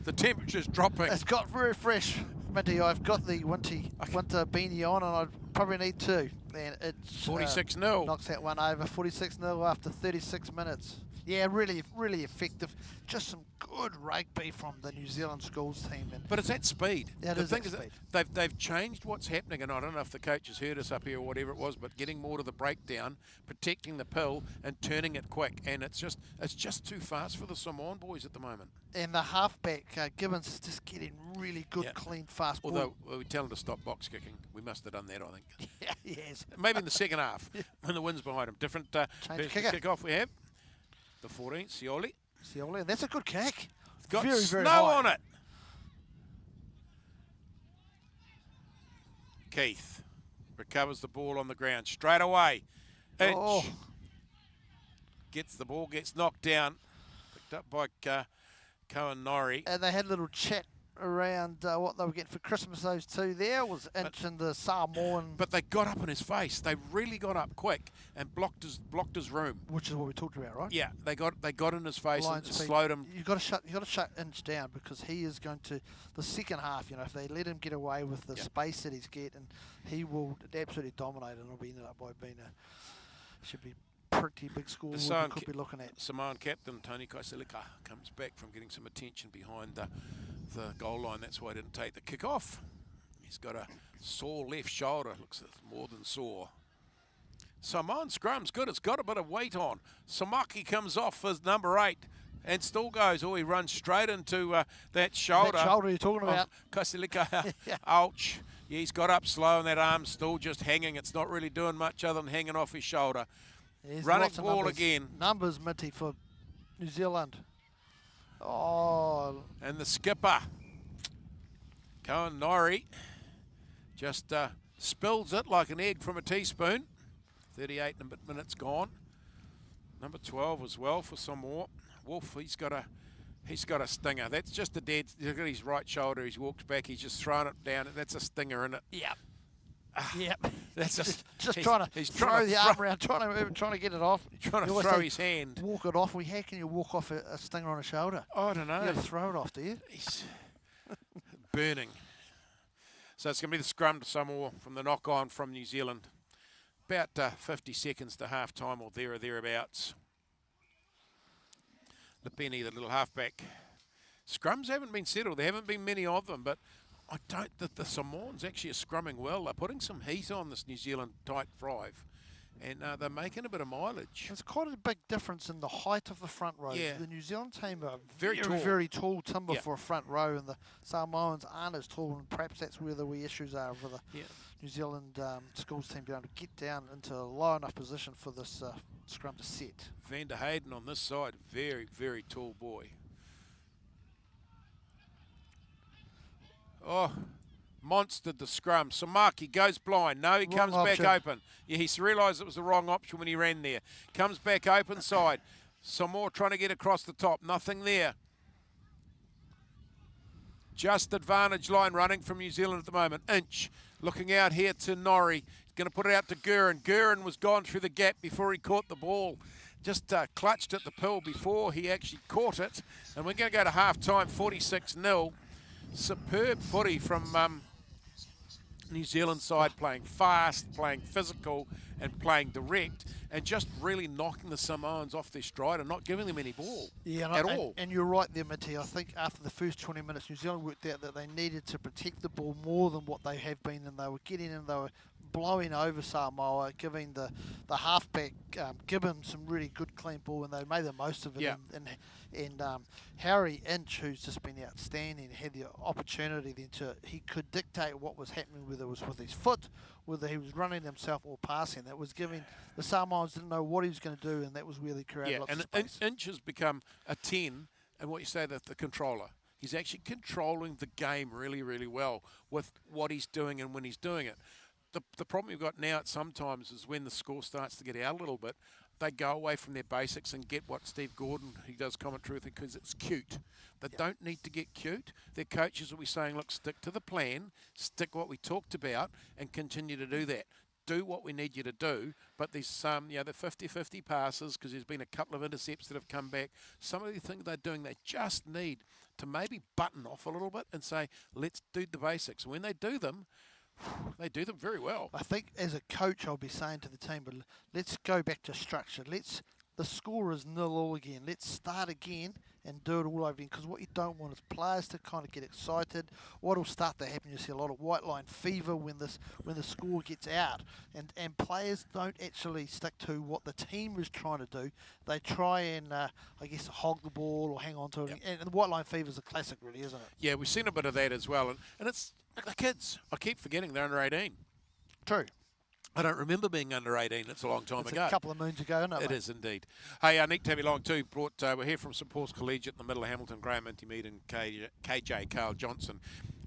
The temperature's dropping. It's got very fresh, Minty. I've got the winter beanie on, and I probably need 2. And it's 46-0. Knocks that one over. 46-0 after 36 minutes. Yeah, really, really effective. Just some good rugby from the New Zealand schools team. And But it's at speed. yeah, it The is thing at is that speed. they've changed what's happening, and I don't know if the coaches heard us up here or whatever it was, but getting more to the breakdown, protecting the pill, and turning it quick. And it's just too fast for the Samoan boys at the moment. And the halfback, Gibbons, is just getting really good, Yeah. clean, fast ball. Although we tell him to stop box kicking, we must have done that, I think. Yeah, yes. Maybe in the second half when the wind's behind him. Different Change kicker. kick-off we have. The 14th, Sioli. Siole, that's a good kick. It's got very, snow very high. on it. Keith recovers the ball on the ground straight away. Inch. Oh. Gets the ball, gets knocked down. Picked up by Cohen Norrie. And they had a little chat around what they were getting for Christmas, those two there, was Inch and the Samoan. But they got up in his face. They really got up quick and blocked his room. Which is what we talked about, right? Yeah, they got in his face Line and speed. slowed him. You got to shut Inch down, because he is going to, the second half, if they let him get away with the space that he's getting, he will absolutely dominate, and it'll be ended up by being should be pretty big score we could be looking at. Samoan captain Tony Kaiselika comes back from getting some attention behind the goal line. That's why he didn't take the kickoff. He's got a sore left shoulder. Looks more than sore. Samoan scrum's good. It's got a bit of weight on. Samaki comes off as number 8 and still goes. Oh, he runs straight into that shoulder. That shoulder you're talking about. Kaiselika. Yeah. Ouch. Yeah, he's got up slow and that arm's still just hanging. It's not really doing much other than hanging off his shoulder. There's Running lots of ball numbers. again. Numbers, Mitty, for New Zealand. Oh. And the skipper, Cohen Norrie, just spills it like an egg from a teaspoon. 38 minutes gone. Number 12 as well for Samoa. Wolf, he's got a stinger. That's just a dead. Look at his right shoulder. He's walked back. He's just thrown it down. That's a stinger, isn't it? Yep. Yep. That's just trying to throw the arm around, trying to get it off. Trying to throw his hand. Walk it off. How can you walk off a stinger on a shoulder? I don't know. You got to throw it off, do you? He's burning. So it's going to be the scrum to Samoa from the knock-on from New Zealand. About 50 seconds to half-time or there or thereabouts. Lepeni, the little halfback. Scrums haven't been settled. There haven't been many of them, but I don't think the Samoans actually are scrumming well. They're putting some heat on this New Zealand tight 5, and they're making a bit of mileage. There's quite a big difference in the height of the front row. Yeah. The New Zealand team are Very tall. tall timber Yeah. for a front row, and the Samoans aren't as tall, and perhaps that's where the wee issues are for the New Zealand schools team being able to get down into a low enough position for this scrum to set. Van der Hayden on this side, very, very tall boy. Oh, monstered the scrum. Samaki goes blind. No, he comes back open. Yeah, he's realised it was the wrong option when he ran there. Comes back open side. Some more trying to get across the top. Nothing there. Just advantage line running from New Zealand at the moment. Inch looking out here to Norrie. He's going to put it out to Guerin. Guerin was gone through the gap before he caught the ball. Just clutched at the pill before he actually caught it. And we're going to go to half-time, 46-0. Superb footy from New Zealand side, playing fast, playing physical, and playing direct, and just really knocking the Samoans off their stride and not giving them any ball at all. And you're right there, Mitty. I think after the first 20 minutes, New Zealand worked out that they needed to protect the ball more than what they have been, and they were getting in, they were blowing over Samoa, giving the halfback Gibbon some really good clean ball, and they made the most of it. Yeah. And Harry Inch, who's just been outstanding, had the opportunity then he could dictate what was happening, whether it was with his foot, whether he was running himself or passing. That was giving the Samoans didn't know what he was going to do, and that was where they created lots of space. Inch has become a 10, and what you say, that the controller. He's actually controlling the game really, really well with what he's doing and when he's doing it. The problem you've got now sometimes is when the score starts to get out a little bit, they go away from their basics and get what Steve Gordon, he does commentary with, because it's cute. They don't need to get cute. Their coaches will be saying, look, stick to the plan, stick what we talked about, and continue to do that. Do what we need you to do, but there's some, the 50-50 passes, because there's been a couple of intercepts that have come back. Some of the things they're doing, they just need to maybe button off a little bit and say, let's do the basics. When they do them very well. I think as a coach, I'll be saying to the team, but let's go back to structure. Let's the score is 0-0 again. Let's start again and do it all over again, because what you don't want is players to kind of get excited. What will start to happen, you see a lot of white line fever when the score gets out, and players don't actually stick to what the team is trying to do. They try and I guess hog the ball or hang on to it, and the white line fever is a classic, really, isn't it? Yeah, we've seen a bit of that as well, and it's the kids. I keep forgetting they're under 18. True. I don't remember being under 18. It's a long time It's ago. a couple of moons ago, isn't it? It is indeed. Hey, neat to have you along too. We're here from St Paul's Collegiate in the middle of Hamilton. Graham Intimead and KJ Carl Johnson.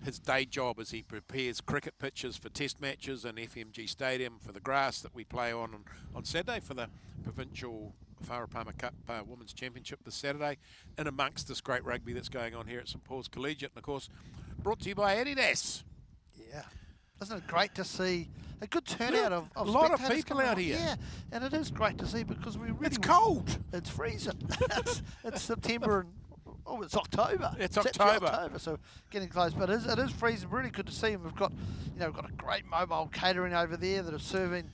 His day job is he prepares cricket pitches for test matches in FMG Stadium for the grass that we play on Saturday for the provincial Wharapama Cup Women's Championship this Saturday, and amongst this great rugby that's going on here at St Paul's Collegiate, and of course brought to you by Adidas. Yeah. Isn't it great to see a good turnout of a lot of spectators people coming out on? here. Yeah, and it is great to see, because we really... It's cold. It's freezing. it's September and... Oh, it's October. It's actually October. So getting close, but it is freezing. Really good to see. And we've got, we've got a great mobile catering over there that are serving.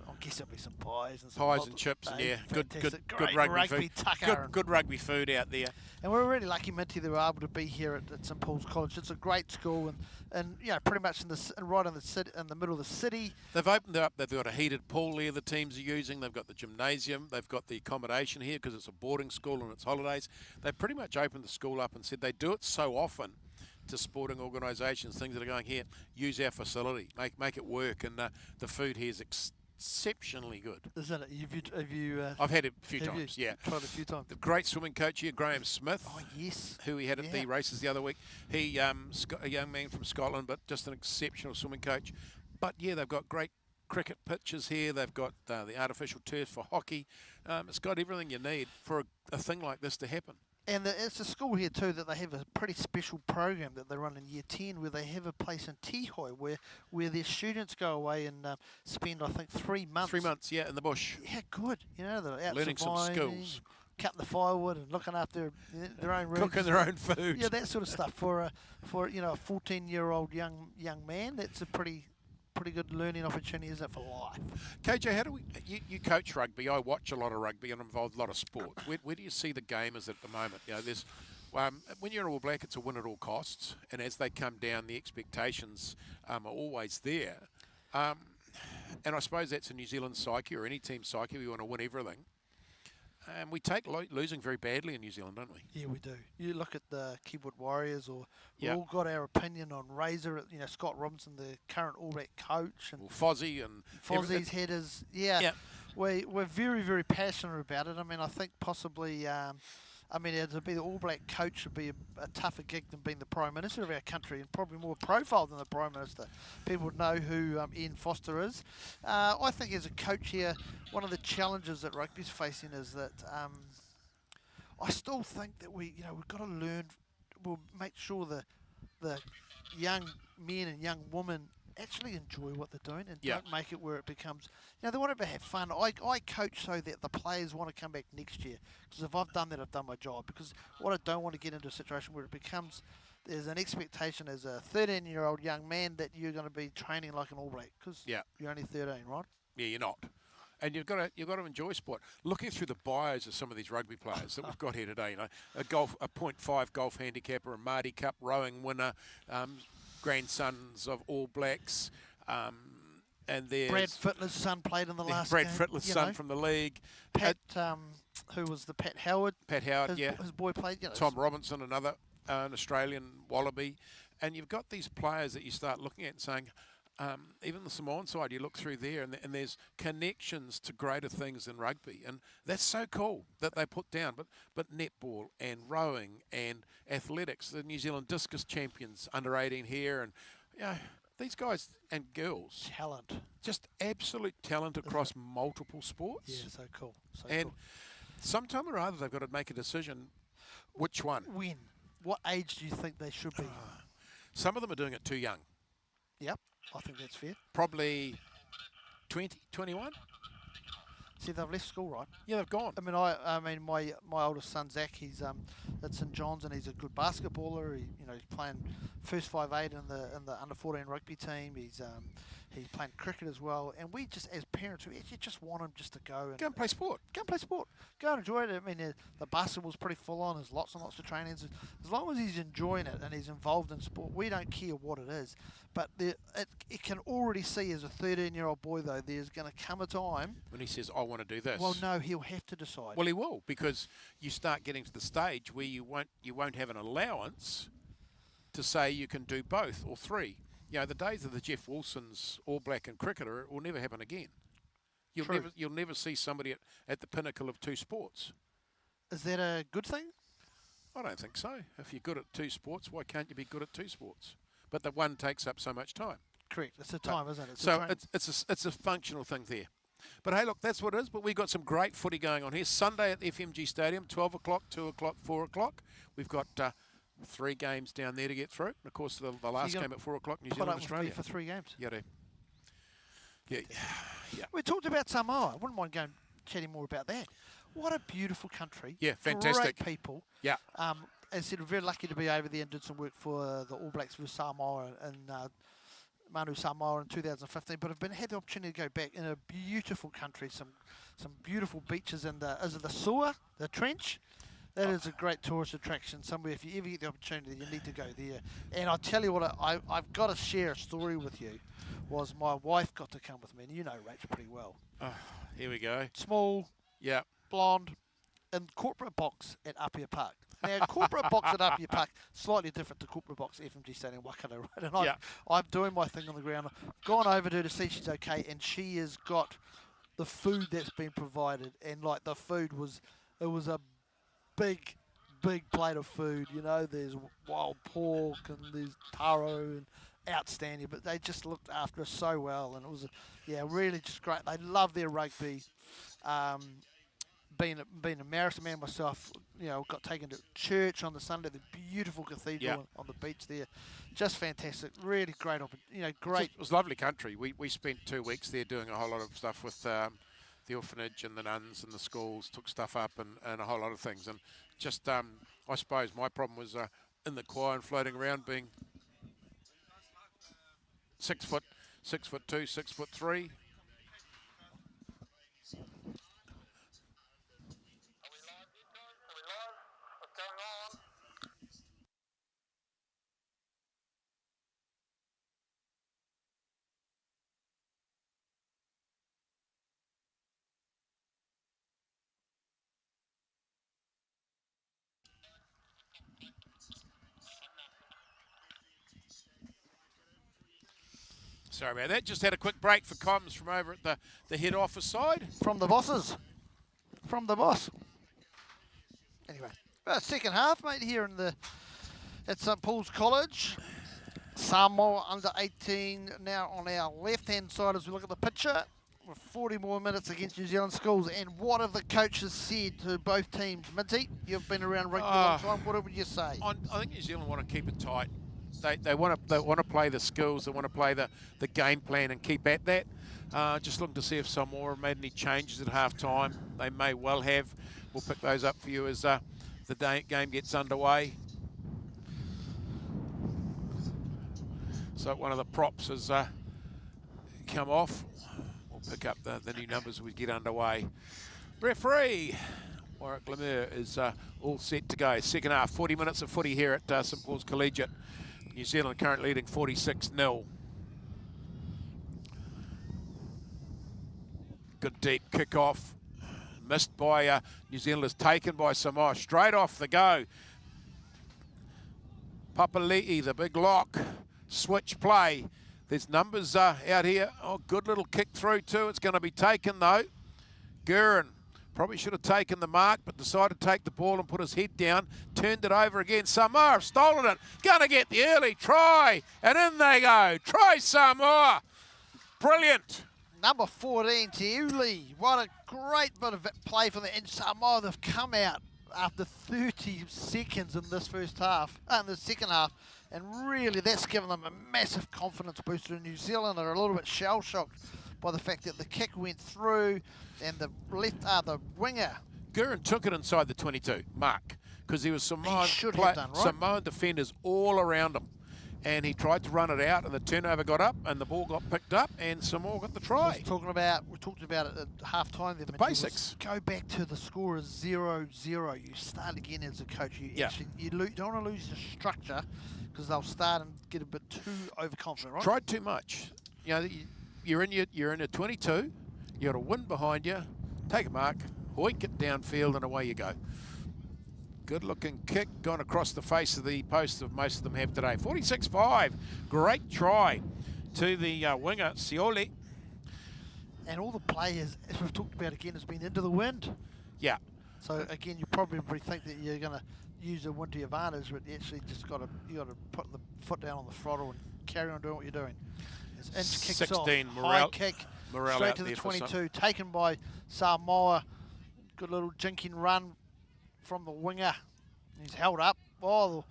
I guess there'll be some pies and some chips, and yeah, good great rugby food. Tucker Good rugby food out there. And we're really lucky, Minty, that we're able to be here at St Paul's College. It's a great school, and pretty much right in the city, in the middle of the city. They've opened up. They've got a heated pool there. The teams are using. They've got the gymnasium. They've got the accommodation here because it's a boarding school and it's holidays. They've pretty much opened the school up and said they do it so often to sporting organisations, things that are going here. Use our facility, make it work, and the food here is exceptionally good. Isn't it? Have you I've had it a few times, yeah. Tried a few times. The great swimming coach here, Graham Smith. Oh, yes. Who we had at the races the other week. He, a young man from Scotland, but just an exceptional swimming coach. But yeah, they've got great cricket pitches here. They've got the artificial turf for hockey. It's got everything you need for a thing like this to happen. And it's a school here too that they have a pretty special program that they run in Year 10, where they have a place in Tihoi where their students go away and spend, I think, 3 months. 3 months, yeah, in the bush. Yeah, good. They're out learning some skills, cutting the firewood and looking after their own rooms, cooking their own food. Yeah, that sort of stuff for a 14-year-old young man. That's a pretty good learning opportunity, isn't it, for life? KJ, how do you coach rugby? I watch a lot of rugby and I'm involved in a lot of sport. Where do you see the game as at the moment? There's when you're All Black, it's a win at all costs, and as they come down, the expectations are always there. And I suppose that's a New Zealand psyche, or any team psyche. We want to win everything. And we take losing very badly in New Zealand, don't we? Yeah, we do. You look at the Keyboard Warriors, or we've all got our opinion on Razor. Scott Robinson, the current All Black coach, and Fozzie and Fozzie's headers. Yeah. We're very, very passionate about it. I mean, I think possibly. To be the All Black coach would be a tougher gig than being the Prime Minister of our country, and probably more profile than the Prime Minister. People would know who Ian Foster is. I think as a coach here, one of the challenges that rugby's facing is that I still think that we've got to learn. We'll make sure the young men and young women actually enjoy what they're doing, and don't make it where it becomes, they want to have fun. I coach so that the players want to come back next year, because if I've done that, I've done my job. Because what I don't want to get into a situation where it becomes, there's an expectation as a 13-year-old young man that you're going to be training like an All Black, because you're only 13, right? Yeah, you're not. And you've got to enjoy sport. Looking through the bios of some of these rugby players that we've got here today, a 0.5 golf handicapper, a Mardi Cup rowing winner, grandsons of All Blacks, and there's Brad Fittler's son played in the last Brad game. Fittler's son from the league. Pat, who was the Pat Howard? Pat Howard, his boy played. Tom Robinson, another an Australian Wallaby, and you've got these players that you start looking at and saying, even the Samoan side, you look through there, and there's connections to greater things than rugby, and that's so cool that they put down. But netball and rowing and athletics, the New Zealand discus champions under 18 here, and these guys and girls, talent, just absolute talent across multiple sports. Yeah, so cool. Sometime or other, they've got to make a decision. Which one? When? What age do you think they should be? Some of them are doing it too young. Yep, I think that's fair. Probably 20, 21. See, they've left school, right? Yeah, they've gone. I mean, my oldest son Zach, he's at St John's, and he's a good basketballer. He's playing first 5'8" in the under 14 rugby team. He's playing cricket as well. And we just, as parents, we actually just want him just to go Go and play sport. Go and play sport. Go and enjoy it. I mean, the basketball's pretty full on. There's lots and lots of trainings. As long as he's enjoying it and he's involved in sport, we don't care what it is. But it can already see as a 13-year-old boy, though, there's going to come a time When he says, I want to do this. Well, no, he'll have to decide. Well, he will, because you start getting to the stage where you won't have an allowance to say you can do both or three. You know, the days of the Jeff Wilsons, All Black and cricketer, will never happen again. You'll never see somebody at the pinnacle of two sports. Is that a good thing? I don't think so. If you're good at two sports, why can't you be good at two sports? But the one takes up so much time. Correct. It's a time, isn't it? So it's a functional thing there. But hey, look, that's what it is. But we've got some great footy going on here. Sunday at FMG Stadium, 12 o'clock, 2 o'clock, 4 o'clock. We've got 3 games down there to get through. And of course, the last game at 4 o'clock, New Zealand, Australia. For 3 games. Yeah, yeah. We talked about Samoa. I wouldn't mind going chatting more about that. What a beautiful country. Yeah, fantastic. Great people. Yeah. As I said, we're very lucky to be over there and did some work for the All Blacks v Samoa and Manu Samoa in 2015. But I've had the opportunity to go back in a beautiful country. Some beautiful beaches in the Sua, the trench. That is a great tourist attraction. Somewhere, if you ever get the opportunity, you need to go there. And I'll tell you what, I've got to share a story with you. Was my wife got to come with me, and you know Rach pretty well. Here we go. Small, yeah, blonde, and corporate box at Apia Park. Now, corporate box at Apia Park, slightly different to corporate box at FMG Stadium, Waikato, right? And I'm doing my thing on the ground. I've gone over to her to see she's okay, and she has got the food that's been provided. And, like, the food was a big plate of food. You know, there's wild pork and there's taro and outstanding. But they just looked after us so well, and it was, really just great. They love their rugby. Being a Marist man myself, got taken to church on the Sunday, the beautiful cathedral on the beach there. Just fantastic. Really great great. It was a lovely country. We spent 2 weeks there doing a whole lot of stuff with the orphanage and the nuns and the schools, took stuff up and a whole lot of things. And just, I suppose my problem was in the choir and floating around being 6'2", 6'3". Sorry about that. Just had a quick break for comms from over at the head office side. From the bosses. From the boss. Anyway, second half, mate, here at St Paul's College. Samoa under 18 now on our left-hand side as we look at the picture. With 40 more minutes against New Zealand Schools. And what have the coaches said to both teams? Minty, you've been around rugby a long time. What would you say? I think New Zealand want to keep it tight. They want to play the skills. They want to play the game plan and keep at that. Just looking to see if Samoa have made any changes at half time. They may well have. We'll pick those up for you as the game gets underway. So one of the props has come off. We'll pick up the new numbers as we get underway. Referee Warwick Lemire is all set to go. Second half, 40 minutes of footy here at St Paul's Collegiate. New Zealand currently leading 46-0. Good deep kickoff. Missed by New Zealanders, taken by Samoa. Straight off the go. Papali'i, the big lock. Switch play. There's numbers out here. Oh, good little kick through too. It's going to be taken though. Guerin probably should have taken the mark, but decided to take the ball and put his head down. Turned it over again. Samoa have stolen it. Going to get the early try. And in they go. Try Samoa. Brilliant. Number 14, Teuli. What a great bit of play for the Samoa. They've come out after 30 seconds in this first half, in the second half. And really, that's given them a massive confidence booster. In New Zealand are a little bit shell-shocked by the fact that the kick went through and the winger. Guerin took it inside the 22 mark because there was Samoan defenders all around him. and he tried to run it out, and the turnover got up, and the ball got picked up, and Samoa got the try. We talked about it at half time. The basics. Go back to the score is 0-0. You start again as a coach. You don't want to lose your structure because they'll start and get a bit too overconfident, right? Tried too much. You know, you're in your 22. You got a wind behind you. Take a mark, hoik it downfield, and away you go. Good looking kick gone across the face of the post that most of them have today. 46-5. Great try to the winger, Sioli. And all the players, as we've talked about again, has been into the wind. Yeah. So again, you probably think that you're going to use the wind to your advantage, but you actually just got to put the foot down on the throttle and carry on doing what you're doing. As Inch kicks 16, off, Morale, high kick, Morale straight to the 22, taken by Samoa. Good little jinking run from the winger. He's held up. Oh,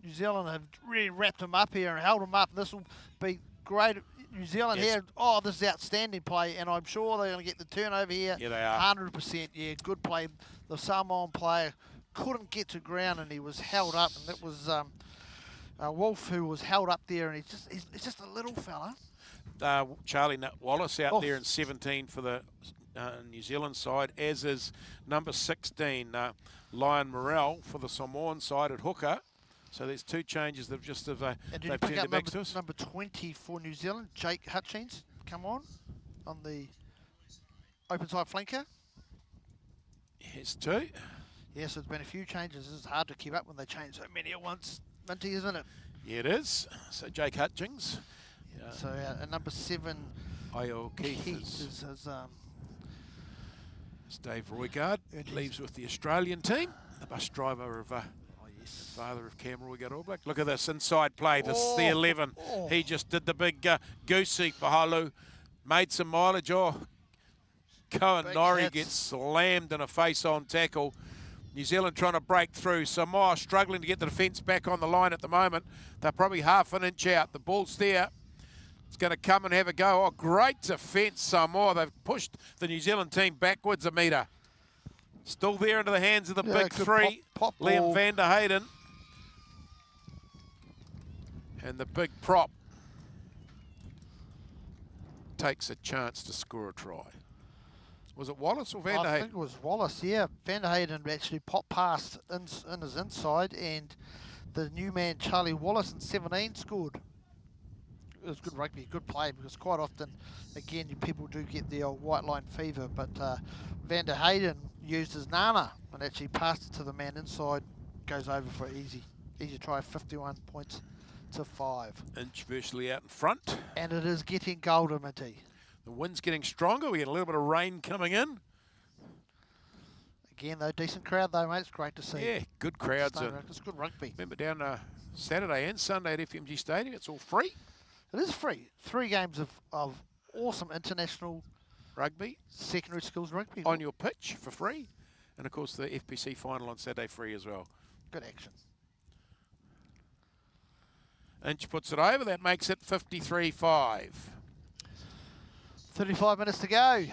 New Zealand have really wrapped him up here and held him up. This will be great. New Zealand here. Oh, this is outstanding play, and I'm sure they're going to get the turnover here. Yeah, they are. 100%. Yeah, good play. The Samoan player couldn't get to ground, and he was held up, and it was Wolf who was held up there, and he's just a little fella. Charlie Wallace out there in 17 for the New Zealand side, as is number 16, Lion Morrell for the Samoan side at hooker. So there's two changes that they've turned it back to us. Number 20 for New Zealand, Jake Hutchins, come on the open side flanker. Here's two. Yes, there's been a few changes. It's hard to keep up when they change so many at once, Minty, isn't it? Yeah, it is. So Jake Hutchins. So at number 7, Io Keith is Dave Roygard leaves with the Australian team. The bus driver of father of Cam Roygard All Black. Look at this inside play. This is the 11. He just did the big goosey Pahalu. Made some mileage. Cohen Norrie gets slammed in a face-on tackle. New Zealand trying to break through. Samoa struggling to get the defence back on the line at the moment. They're probably half an inch out. The ball's there. It's going to come and have a go. Oh, great defence, Samoa. They've pushed the New Zealand team backwards a metre. Still there into the hands of the big three. Pop Liam van der Hayden. And the big prop takes a chance to score a try. Was it Wallace or van der Hayden? I think it was Wallace, yeah. Van der Hayden actually popped past in his inside, and the new man, Charlie Wallace, in 17 scored. It was good rugby, good play, because quite often, again, people do get the old white line fever, but Van der Hayden used his nana and actually passed it to the man inside, goes over for an easy try, 51 points to 5. Inch virtually out in front. And it is getting colder, Minty. The wind's getting stronger. We get a little bit of rain coming in. Again, though, decent crowd, though, mate. It's great to see. Yeah, good crowds. It's good rugby. Remember down Saturday and Sunday at FMG Stadium, it's all free. It is free. 3 games of awesome international rugby. Secondary schools rugby. On your pitch for free. And, of course, the FPC final on Saturday free as well. Good action. Inch puts it over. That makes it 53-5. 35 minutes to go.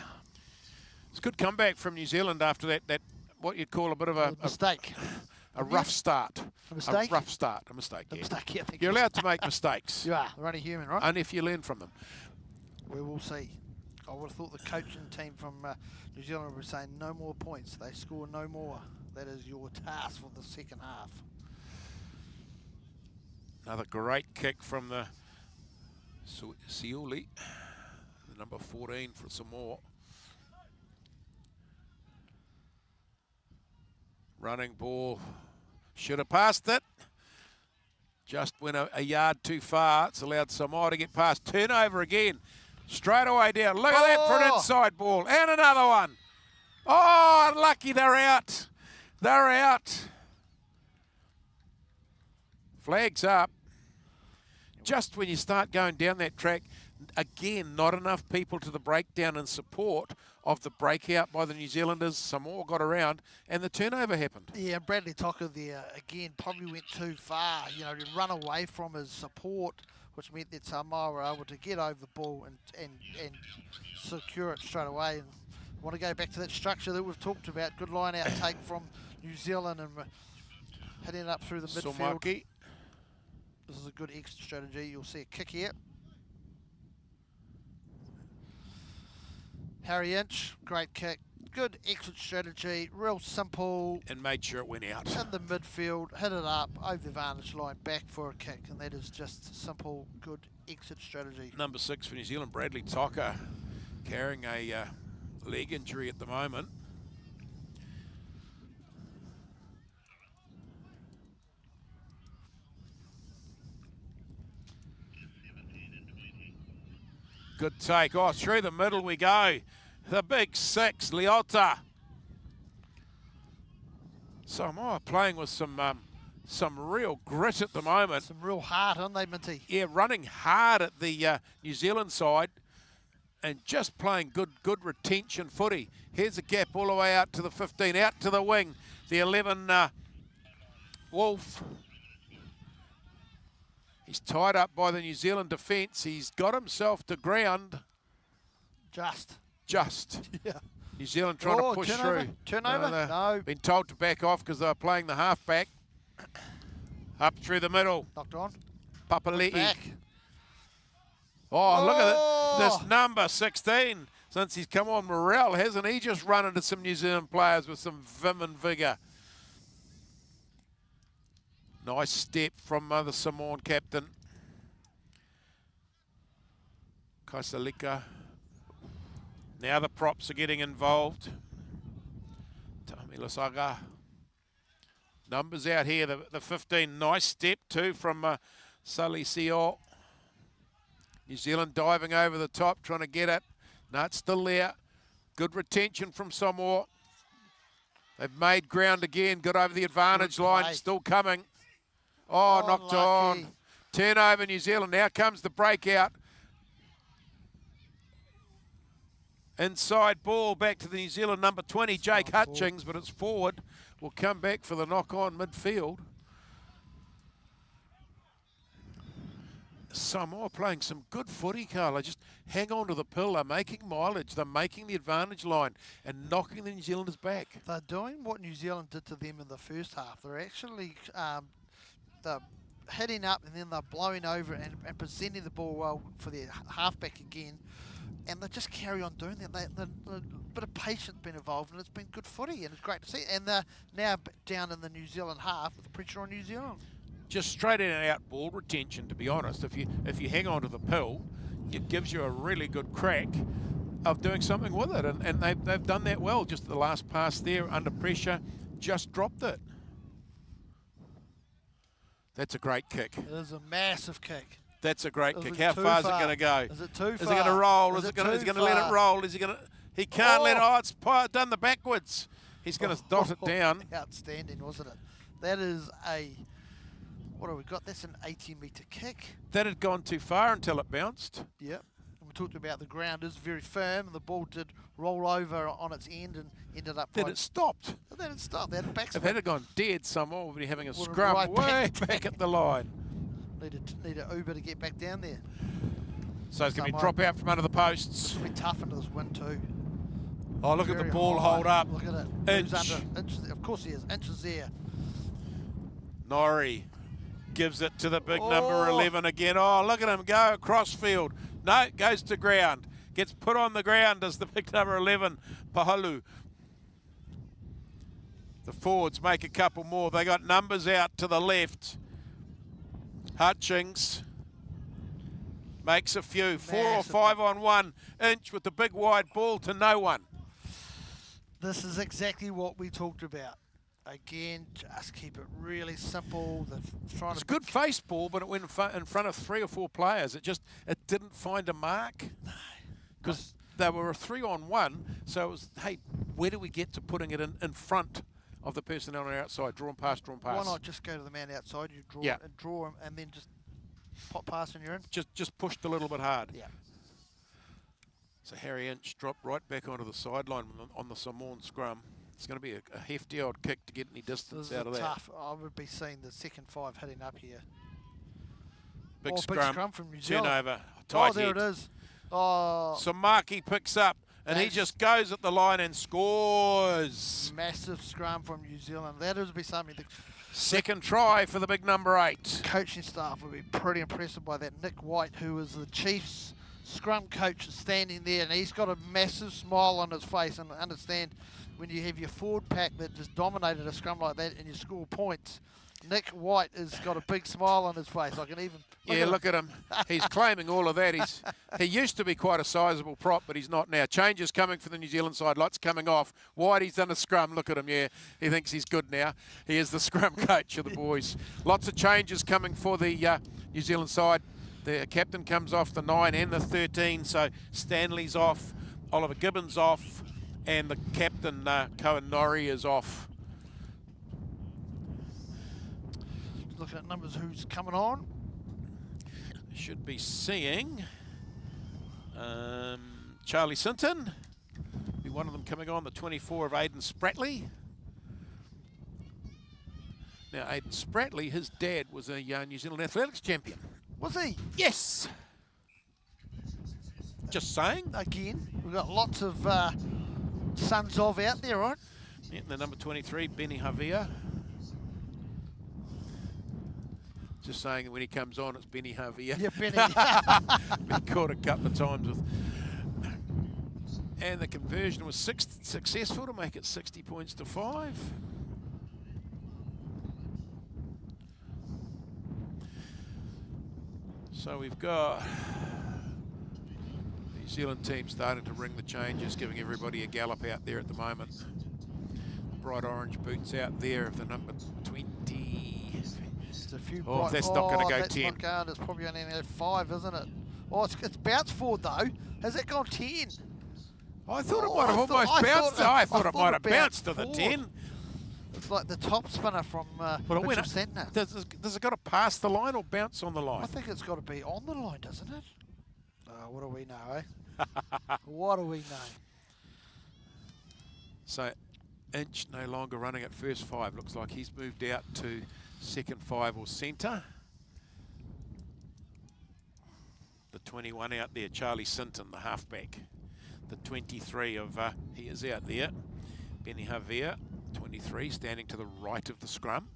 It's a good comeback from New Zealand after that what you'd call a bit of a mistake. A rough start. A mistake? A rough start. A mistake, yeah. A mistake, yeah. You're allowed to make mistakes. You are. They're only human, right? Only if you learn from them. We will see. I would have thought the coaching team from New Zealand were saying no more points. They score no more. That is your task for the second half. Another great kick from the Sioli, the number 14 for Samoa. Running ball, should have passed it. Just went a yard too far. It's allowed Samoa to get past. Turnover again. Straight away down. Look at that for an inside ball. And another one. Oh, unlucky. They're out. They're out. Flags up. Just when you start going down that track, again, not enough people to the breakdown and support of the breakout by the New Zealanders. Samoa got around, and the turnover happened. Yeah, Bradley Tocker there, again, probably went too far, you know, to run away from his support, which meant that Samoa were able to get over the ball and secure it straight away. And want to go back to that structure that we've talked about. Good line out take from New Zealand and hitting it up through the midfield. Somaki. This is a good exit strategy. You'll see a kick here. Harry Inch, great kick. Good exit strategy, real simple. And made sure it went out. In the midfield, hit it up, over the vantage line, back for a kick. And that is just simple, good exit strategy. Number 6 for New Zealand, Bradley Tocker, carrying a leg injury at the moment. Good take. Oh, through the middle we go. The big 6, Leota. Samoa playing with some real grit at the moment. Some real heart, aren't they, Minty? Yeah, running hard at the New Zealand side and just playing good retention footy. Here's a gap all the way out to the 15, out to the wing. The 11, Wolf. He's tied up by the New Zealand defence. He's got himself to ground. Just. Yeah. New Zealand trying to push through. Turnover? No. Been told to back off because they were playing the halfback. Up through the middle. Knocked on. Papali'i. Oh, look at this number 16. Since he's come on, Morel, hasn't he just run into some New Zealand players with some vim and vigour? Nice step from the Samoan captain. Kaisalika. Now the props are getting involved. Tamilasaga. Numbers out here, the 15. Nice step too from Salisio. New Zealand diving over the top, trying to get it. No, it's still there. Good retention from Samoa. They've made ground again, got over the advantage line, still coming. Oh, knocked lucky. on. Turnover New Zealand. Now comes the breakout. Inside ball back to the New Zealand number 20, Jake Hutchings, but it's forward. Will come back for the knock-on midfield. Samoa playing some good footy, Carla. Just hang on to the pill. They're making mileage. They're making the advantage line and knocking the New Zealanders back. They're doing what New Zealand did to them in the first half. They're actually they're hitting up and then they're blowing over and presenting the ball well for their halfback again. And they just carry on doing that. A bit of patience been involved, and it's been good footy, and it's great to see. And they're now down in the New Zealand half with the pressure on New Zealand. Just straight in and out ball retention, to be honest. If you hang on to the pill, it gives you a really good crack of doing something with it. And they've done that well. Just the last pass there, under pressure, just dropped it. That's a great kick. It is a massive kick. That's a great kick. How far is it going to go? Is it too far? Is it going to roll? Is he going to let it roll? Is he going to? He can't let it. Oh, it's done the backwards. He's going to dot it down. Outstanding, wasn't it? That is a, what have we got? That's an 80-metre kick. That had gone too far until it bounced. Yep. We talked about the ground is very firm, and the ball did roll over on its end and ended up. Then it stopped. Then it stopped. They had a backspin. If it had gone dead, Samoa would be having a scrum way back at the line. Need an Uber to get back down there. So it's going to be drop out from under the posts. This will be tough into this wind too. Oh, look at the ball hold up. Look at it. Inch. Of course he is. Inch is there. Norrie gives it to the big number 11 again. Oh, look at him go across field. No, goes to ground. Gets put on the ground as the big number 11, Pahalu. The forwards make a couple more. They got numbers out to the left. Hutchings makes a few. 4 or 5 on 1. Inch with the big wide ball to no one. This is exactly what we talked about. Again, just keep it really simple. It's a good face ball, but it went in front of 3 or 4 players. It didn't find a mark. No. Because they were a 3 on 1. So it was, hey, where do we get to putting it in front of the person on our outside? Draw and pass, draw and pass. Why not just go to the man outside? You draw him and then just pop pass and you're in. Just pushed a little bit hard. Yeah. So Harry Inch dropped right back onto the sideline on the Samoan scrum. It's going to be a hefty old kick to get any distance out of that. Tough. I would be seeing the second 5 hitting up here. Big scrum. Big scrum from New Zealand. Turnover. Tight there head. It is. Oh. Samaki picks up and he just goes at the line and scores. Massive scrum from New Zealand. That would be something. Second try for the big number 8. Coaching staff will be pretty impressed by that. Nick White, who is the Chiefs scrum coach, is standing there, and he's got a massive smile on his face. And understand, when you have your forward pack that just dominated a scrum like that and you score points, Nick White has got a big smile on his face. I can even Look at him. He's claiming all of that. He used to be quite a sizable prop, but he's not now. Changes coming for the New Zealand side. Lots coming off. Whitey's done a scrum. Look at him, yeah. He thinks he's good now. He is the scrum coach of the boys. Lots of changes coming for the New Zealand side. The captain comes off the 9 and the 13, so Stanley's off, Oliver Gibbons off, and the captain, Cohen Norrie, is off. looking at numbers, who's coming on. Should be seeing Charlie Sinton, be one of them coming on, the 24 of Aidan Spratley. Now, Aidan Spratley, his dad was a New Zealand athletics champion. Was he? Yes. Just saying. Again, we've got lots of sons of out there, right? Yeah, and the number 23, Benny Javier. Just saying that when he comes on, it's Benny Javier. Yeah, Benny. Been caught a couple of times with. And the conversion was successful to make it 60 points to 5. So we've got the New Zealand team starting to ring the changes, giving everybody a gallop out there at the moment. Bright orange boots out there of the number 20. It's a few Oh, that's not going to go that's 10. Not going. It's probably only 5, isn't it? Oh, it's bounced forward though. Has it gone 10? I thought it might have almost bounced. I thought it might have bounced to the 10. It's like the top spinner from Mitchell Sentner. Does it got to pass the line or bounce on the line? I think it's got to be on the line, doesn't it? Oh, what do we know, eh? What do we know? So, Inch no longer running at first 5. Looks like he's moved out to second 5 or centre. The 21 out there, Charlie Sinton, the halfback. The 23 of, he is out there, Benny Javier, 23, standing to the right of the scrum.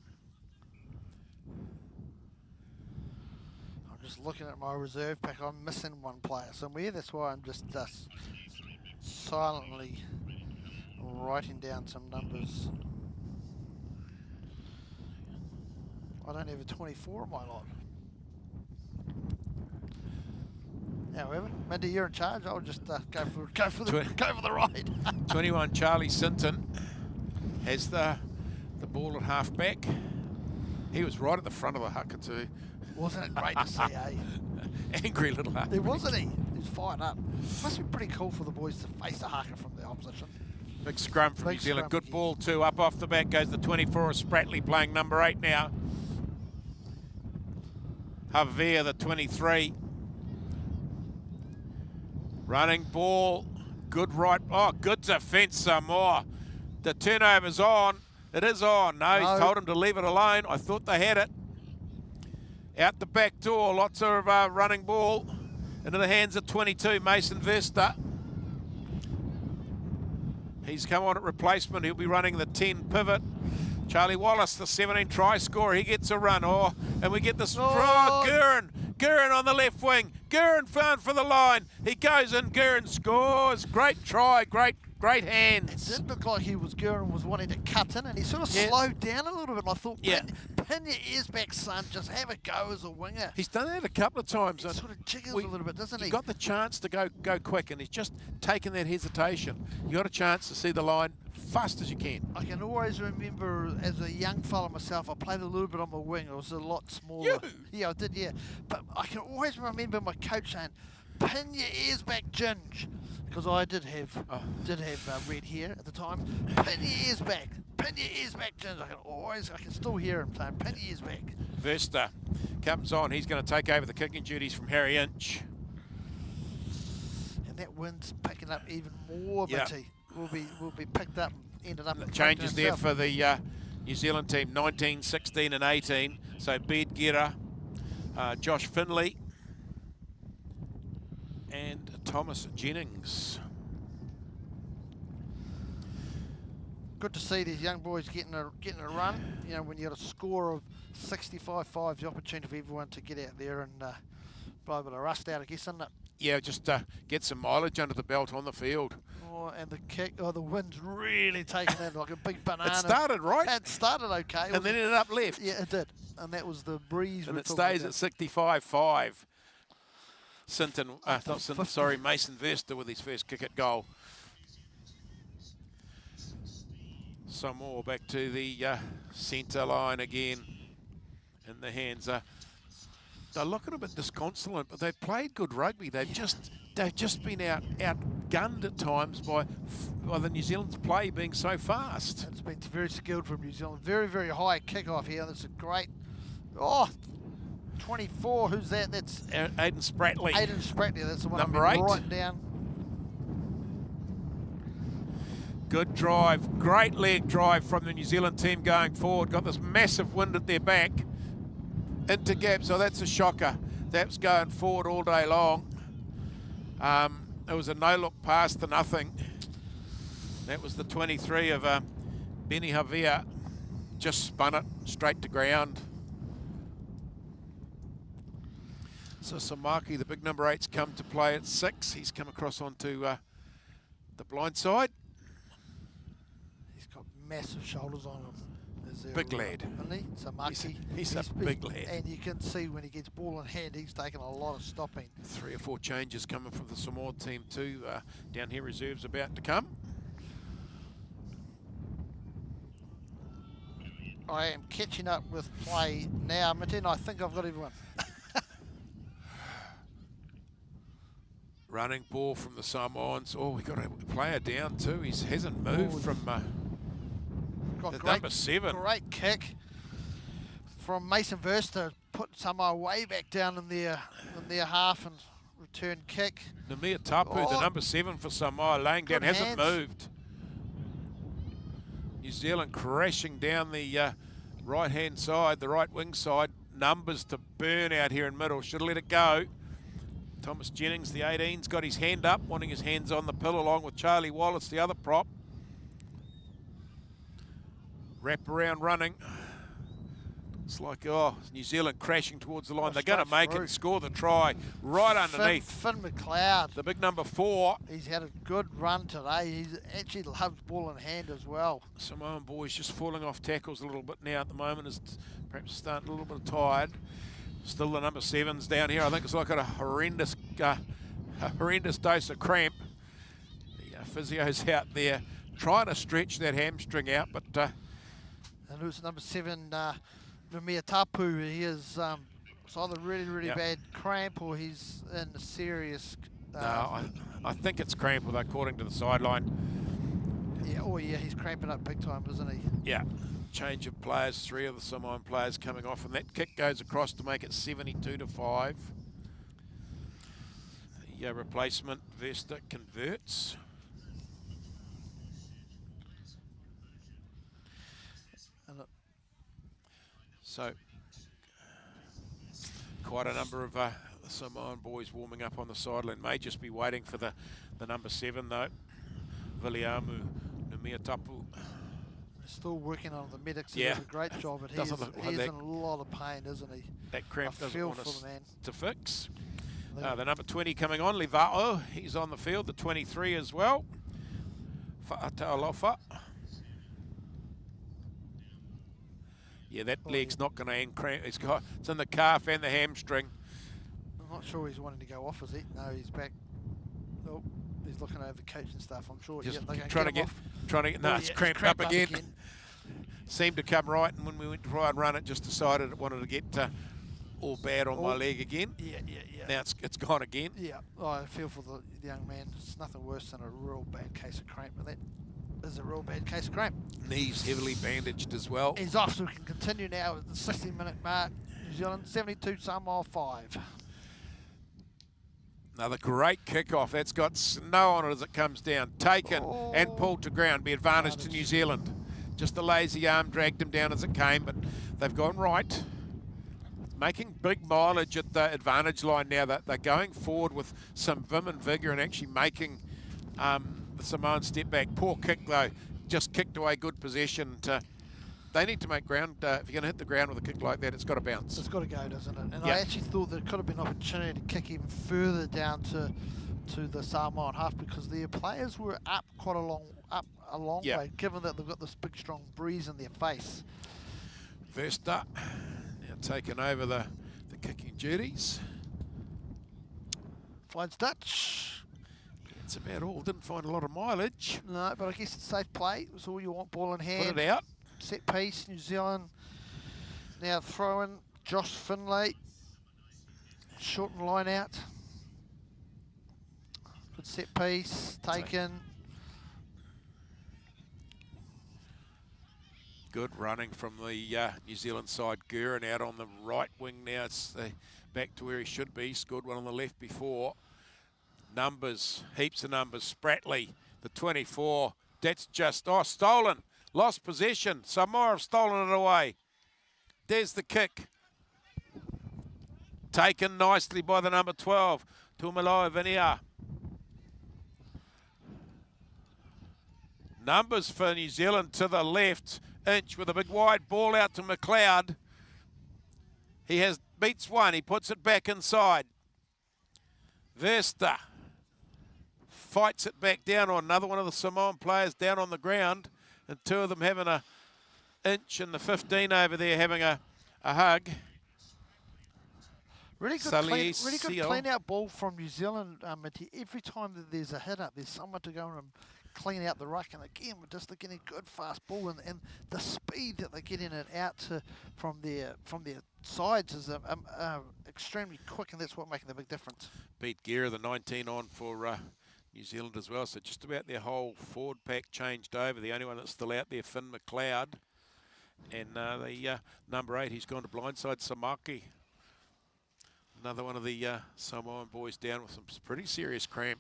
I'm just looking at my reserve pack. I'm missing one player somewhere. That's why I'm just silently writing down some numbers. I don't have a 24 on my lot. However, Mindy, you're in charge. I'll just go for the ride. 21 Charlie Sinton has the ball at halfback. He was right at the front of the haka too. Wasn't it great to see, eh? Angry little halfback. There wasn't he? He was fired up. Must be pretty cool for the boys to face a haka from the opposition. Big scrum from Big New Zealand. scrum Good ball too. Up off the back goes the 24 of Spratley, playing number 8 now. Javier, the 23. Running ball, good right. Oh, good defence, Samoa. The turnover's on. It is on. No, he's told him to leave it alone. I thought they had it. Out the back door, lots of running ball. Into the hands of 22, Mason Verster. He's come on at replacement. He'll be running the 10 pivot. Charlie Wallace, the 17 try scorer. He gets a run. Oh, and we get this. Oh, Guerin on the left wing. Guerin found for the line. He goes in. Guerin scores. Great try. Great hands. It did look like Guerin was wanting to cut in, and he sort of slowed down a little bit. And I thought, pin your ears back, son. Just have a go as a winger. He's done that a couple of times. He sort of jiggles a little bit, doesn't he? He got the chance to go quick, and he's just taken that hesitation. You got a chance to see the line fast as you can. I can always remember as a young fella myself, I played a little bit on my wing. I was a lot smaller. Yeah, I did, yeah. But I can always remember my coach saying, pin your ears back, Ginge. Because I did have red hair at the time. Pin your ears back. Pin your ears back, Ginge. I can still hear him saying, pin your ears back. Verster comes on. He's going to take over the kicking duties from Harry Inch. And that wind's picking up even more, Mitty. Will be picked up and ended up. Changes there for the New Zealand team, 19, 16 and 18. So Bed Guerra, Josh Finley and Thomas Jennings. good to see these young boys getting a run. You know, when you got a score of 65-5, the opportunity for everyone to get out there and blow a bit of rust out, I guess, isn't it? Yeah, just get some mileage under the belt on the field. Oh, and the kick, the wind's really taking in like a big banana. It started right. It started okay. And then ended up left. Yeah, it did. And that was the breeze. And it stays at 65-5. Mason Verster with his first kick at goal. Samoa back to the centre line again. In the hands. They're looking a bit disconsolate, but they've played good rugby. They've just been outgunned at times by the New Zealand's play being so fast. It's been very skilled from New Zealand. Very, very high kickoff here. That's a great. 24. Who's that? That's Aiden Spratley. Aiden Spratley. That's the one Number I'm 8. writing down. Good drive. Great leg drive from the New Zealand team going forward. Got this massive wind at their back. Into gap, so that's a shocker. That's going forward all day long. It was a no-look pass to nothing. That was the 23 of Benny Javier. Just spun it straight to ground. So Samaki, the big number 8's come to play at 6. He's come across onto the blind side. He's got massive shoulders on him. Big lad. Isn't he? Samaki. He's a big lad. And you can see when he gets ball in hand, he's taking a lot of stopping. 3 or 4 changes coming from the Samoa team too. Down here, reserves about to come. I am catching up with play now, Mitten. I think I've got everyone. Running ball from the Samoans. Oh, we got a player down too. He hasn't moved from the number 7. Great kick from Mason Verster. Put Samoa way back down in their half and return kick. Namia Tapu, the number 7 for Samoa, laying down, hasn't moved. New Zealand crashing down the right-hand side, the right wing side. Numbers to burn out here in middle. Should have let it go. Thomas Jennings, the 18's got his hand up, wanting his hands on the pill along with Charlie Wallace, the other prop. Wrap around running. It's like, New Zealand crashing towards the line. They're going to make it, score the try right underneath. Finn McLeod. The big number 4. He's had a good run today. He's actually loves ball in hand as well. Samoan boys just falling off tackles a little bit now at the moment, is perhaps starting a little bit tired. Still the number 7's down here. I think it's like a horrendous dose of cramp. The physio's out there trying to stretch that hamstring out, but and it was number 7, Namia Tapu. He is it's either really bad cramp or he's in a serious. No, I think it's cramp, according to the sideline. Yeah, he's cramping up big time, isn't he? Yeah. Change of players, 3 of the Samoan players coming off, and that kick goes across to make it 72-5. The replacement, Vesta, converts. So, quite a number of Samoan boys warming up on the sideline. May just be waiting for the number 7 though. Viliamu Numiatapu. Still working on the medics. Yeah. He does a great job, but he's in a lot of pain, isn't he? That cramp doesn't want us man. to fix. The number 20 coming on, Livao. He's on the field. The 23 as well. Fa'atalofa. Yeah, that leg's not going to end cramp. It's in the calf and the hamstring. I'm not sure he's wanting to go off, is he? No, he's back. Oh, he's looking over coaching stuff. I'm sure. Just they're trying to get. No, it's cramped up again. Seemed to come right, and when we went to try and run it, just decided it wanted to get all bad on my leg again. Yeah. Now it's gone again. Yeah, I feel for the young man. It's nothing worse than a real bad case of cramp, but that is a real bad case of cramp. Knees heavily bandaged as well. He's off, so we can continue now at the 60-minute mark. New Zealand 72, Samoa 5. Another great kickoff. That's got snow on it as it comes down. Taken and pulled to ground. Be advantage to New Zealand. Just a lazy arm dragged him down as it came, but they've gone right. Making big mileage at the advantage line now. That they're going forward with some vim and vigour and actually making the Samoan step back. Poor kick though. just kicked away good possession. They need to make ground. If you're going to hit the ground with a kick like that, it's got to bounce. It's got to go, doesn't it? And Yeah. I actually thought there could have been an opportunity to kick even further down to the Samoan half, because their players were up quite a long Yeah. way, given that they've got this big strong breeze in their face. Versta now taking over the kicking duties. Finds Dutch. That's about all. Didn't find a lot of mileage. No, but I guess it's safe play. It's all you want, ball in hand. Put it out. Set piece, New Zealand. Now throwing Josh Finlay. Shorten line out. Good set piece, taken. Good running from the New Zealand side. Guerin out on the right wing now. It's back to where he should be. Scored one on the left before. Numbers, heaps of numbers. Spratley, the 24. That's just, stolen. Lost possession. Samoa have stolen it away. There's the kick. Taken nicely by the number 12, Tumaloi Vinia. Numbers for New Zealand to the left. Inch with a big wide ball out to McLeod. He beats one. He puts it back inside. Versta fights it back down on another one of the Samoan players down on the ground. And two of them having a Inch and the 15 over there having a hug. Really good, clean out ball from New Zealand. Every time that there's a hit up, there's someone to go and clean out the ruck. And again, we're just getting a good fast ball, and the speed that they're getting it out from their sides is extremely quick, and that's what making the big difference. Beat Gera, the 19 on for New Zealand as well. So just about their whole forward pack changed over. The only one that's still out there, Finn McLeod. And the number 8, he's gone to blindside Samaki. Another one of the Samoan boys down with some pretty serious cramp.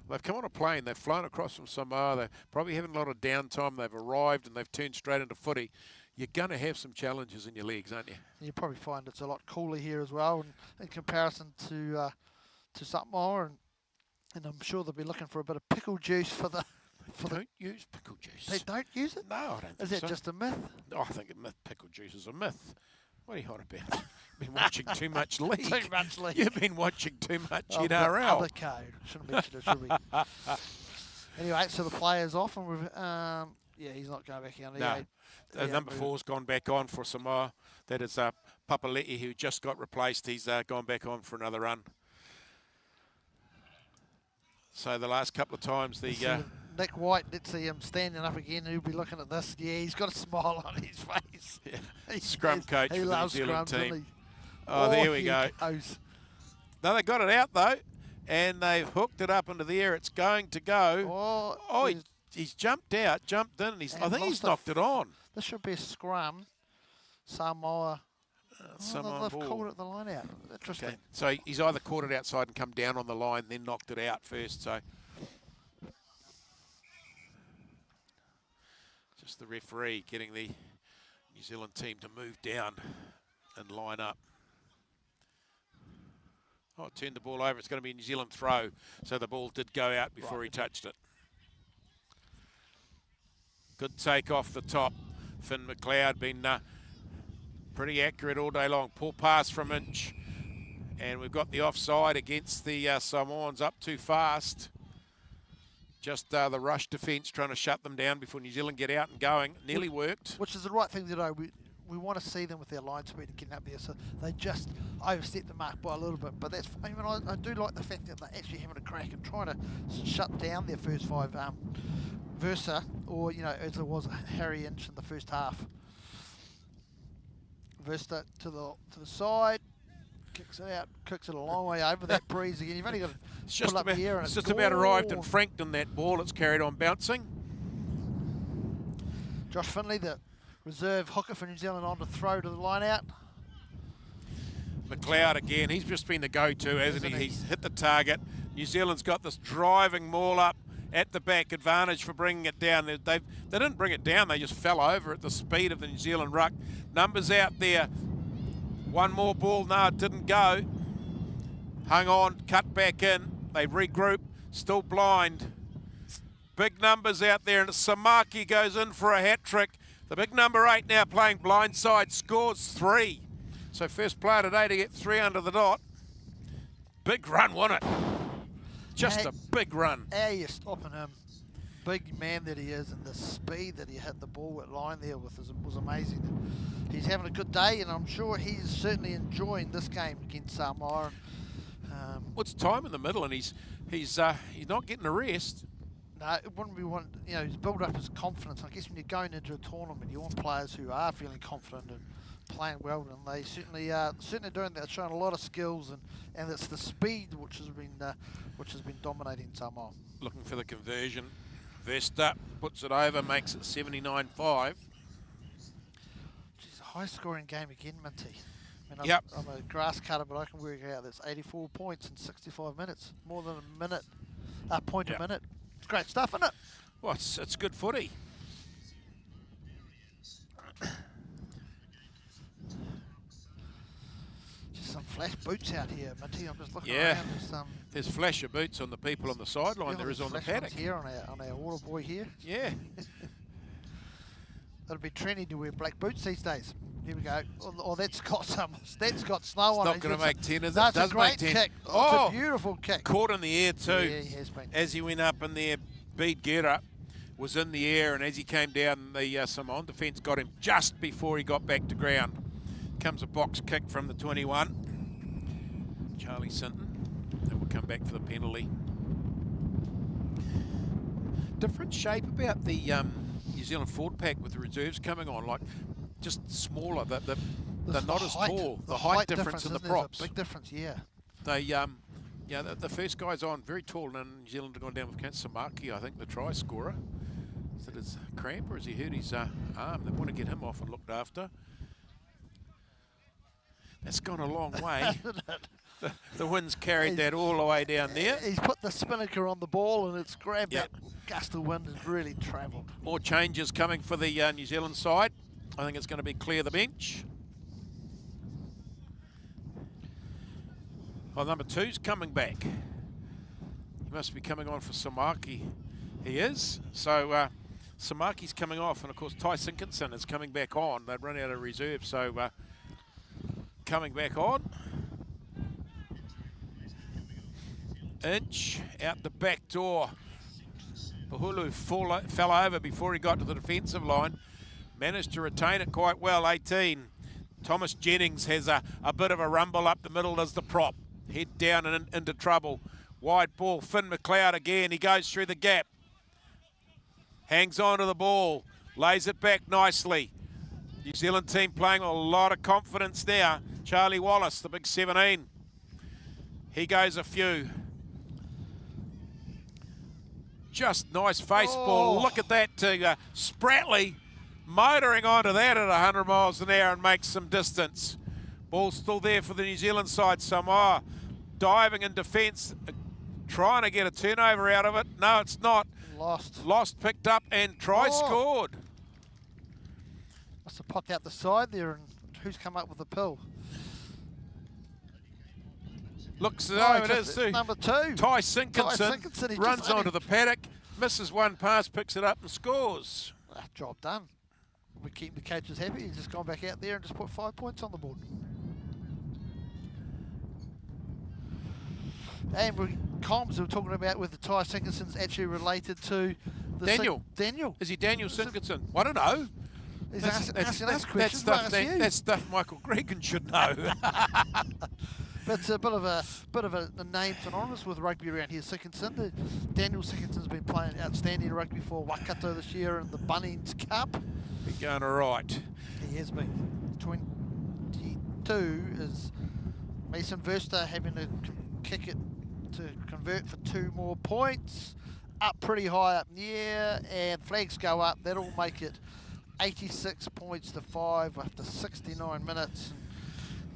They've come on a plane. They've flown across from Samoa. They're probably having a lot of downtime. They've arrived and they've turned straight into footy. You're going to have some challenges in your legs, aren't you? You probably find it's a lot cooler here as well, in comparison to Samoa, and I'm sure they'll be looking for a bit of pickle juice for the. They don't use pickle juice. They don't use it? No, I don't think so. Is that just a myth? Oh, I think pickle juice is a myth. What are you on about? You've been watching too much league. Too much league. You've been watching too much Oh, NRL. Other code. Shouldn't mention it, should we? Anyway, so the player's off, and we've he's not going back on. No, number 4's gone back on for Samoa. That is Papali'i, who just got replaced. He's gone back on for another run. So the last couple of times Nick White, let's see him standing up again. He'll be looking at this. Yeah, he's got a smile on his face. Yeah. Scrum coach for the New Zealand team. Oh, there we go. Goes. No, they got it out though, and they've hooked it up into the air. It's going to go. He's jumped out, jumped in, and I think he's knocked it on. This should be a scrum. Samoa. Samoa they've called it the line out. Interesting. Okay. So he's either caught it outside and come down on the line, then knocked it out first. So just the referee getting the New Zealand team to move down and line up. Oh, turned the ball over. It's going to be a New Zealand throw. So the ball did go out before he touched it. Good take off the top. Finn McLeod been pretty accurate all day long. Poor pass from Inch. And we've got the offside against the Samoans up too fast. Just the rush defence trying to shut them down before New Zealand get out and going. Nearly worked. Which is the right thing to do. We want to see them with their line speed and getting up there, so they just overstep the mark by a little bit. But that's, I do like the fact that they're actually having a crack and trying to shut down their first 5 Versa, or as it was Harry Inch in the first half. Versa to the side, kicks it out, kicks it a long way over that breeze again. You've only got to pull up the air, and it's just about arrived in Frankton, that ball. It's carried on bouncing. Josh Finlay, the reserve hooker for New Zealand, on to throw to the line out. McLeod again, he's just been the go-to, hasn't he? He's hit the target. New Zealand's got this driving maul up at the back, advantage for bringing it down. They didn't bring it down, they just fell over at the speed of the New Zealand ruck. Numbers out there. One more ball, no, it didn't go. Hung on, cut back in. They regroup, still blind. Big numbers out there, and Samaki goes in for a hat-trick. The big number 8 now playing blindside, scores 3. So first player today to get 3 under the dot. Big run, wasn't it? Just a big run. How are you stopping him? Big man that he is, and the speed that he hit the ball at line there with was amazing. He's having a good day, and I'm sure he's certainly enjoying this game against Samoa. What's time in the middle, and he's not getting a rest. No, it wouldn't be one. You know, he's built up his confidence. I guess when you're going into a tournament, you want players who are feeling confident and playing well, and they certainly doing that, showing a lot of skills, and it's the speed which has been dominating Samoa. Looking for the conversion. Vesta puts it over, makes it 79-5. It's a high-scoring game again, Minty. I mean, Yep. I'm a grass cutter, but I can work out that's 84 points in 65 minutes, more than a point a minute. It's great stuff, isn't it? Well, it's good footy. Some flash boots out here, Minty. I'm just looking Yeah. around. There's flash of boots on the people on the sideline. There is on the paddock. Here on our water boy here. Yeah. It'll be trendy to wear black boots these days. Here we go. Oh, that's got snow on it. Not going to make 10, is it? That's a Does great make 10. kick. Oh, It's a beautiful kick. Caught in the air too. Yeah, he has been. As he went up in there, Bede Guerra was in the air, and as he came down, the Samoan defence got him just before he got back to ground. Comes a box kick from the 21. Charlie Sinton. Then we'll come back for the penalty. Different shape about the New Zealand forward pack with the reserves coming on, like just smaller. They're not as tall. The height difference in the props. A big difference, yeah. They, the first guy's on very tall, and New Zealand have gone down with Samaki, I think, the try scorer. Is it his cramp, or has he hurt his arm? They want to get him off and looked after. That's gone a long way. The wind's carried that all the way down there. He's put the spinnaker on the ball, and it's grabbed that gust of wind and really travelled. More changes coming for the New Zealand side. I think it's going to be clear the bench. Well, number 2's coming back. He must be coming on for Samaki. He is. So Samaki's coming off, and of course Ty Sinkinson is coming back on. They've run out of reserve, so coming back on. Inch out the back door. Pahulu fell over before he got to the defensive line. Managed to retain it quite well, 18. Thomas Jennings has a bit of a rumble up the middle as the prop. Head down and into trouble. Wide ball, Finn McLeod again. He goes through the gap. Hangs on to the ball. Lays it back nicely. New Zealand team playing with a lot of confidence now. Charlie Wallace, the big 17. He goes a few. Just nice face ball. Look at that to Spratley motoring onto that at 100 miles an hour and makes some distance. Ball still there for the New Zealand side. Samoa diving in defence, trying to get a turnover out of it. No, it's not. Lost, picked up, and try scored. Must have popped out the side there, and who's come up with the pill? Looks as though it is too. Number 2. Ty Sinkinson runs onto the paddock, misses one pass, picks it up and scores. Job done. We keep the coaches happy. He's just gone back out there and just put 5 points on the board. And comms we were talking about with the Ty Sinkinson's actually related to the Daniel. Daniel. Is he Daniel Sinkinson? I don't know. He's asking us questions. That's stuff Michael Gregan should know. But it's a bit of a name synonymous with rugby around here. Sinkinson, Daniel Sinkinson's been playing outstanding rugby for Waikato this year in the Bunnings Cup. Been going all right. He has been. 22 is Mason Verster having to kick it to convert for 2 more points. Up pretty high up in the air, and flags go up. That'll make it 86 points to 5 after 69 minutes.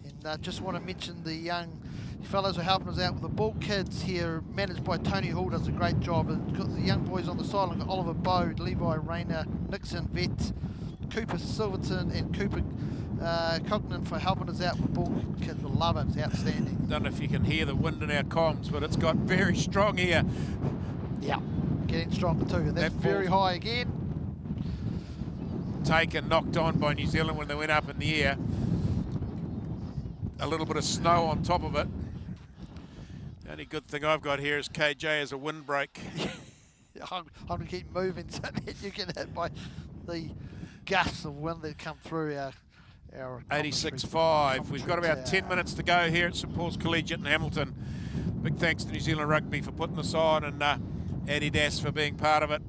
And just want to mention the young fellows who are helping us out with the ball kids here, managed by Tony Hall, does a great job. We've got the young boys on the sideline, got Oliver Bode, Levi Rayner, Nixon Vet, Cooper Silverton and Cooper Cognan for helping us out with ball kids. We love it, it's outstanding. Don't know if you can hear the wind in our comms, but it's got very strong here. Yeah. getting stronger too. And that's That very ball's high again. taken, knocked on by New Zealand when they went up in the air. A little bit of snow on top of it. The only good thing I've got here is KJ as a windbreak. I'm going to keep moving so that you get hit by the gusts of wind that come through our 86.5. We've got about 10 minutes to go here at St Paul's Collegiate in Hamilton. Big thanks to New Zealand Rugby for putting us on, and Adidas for being part of it.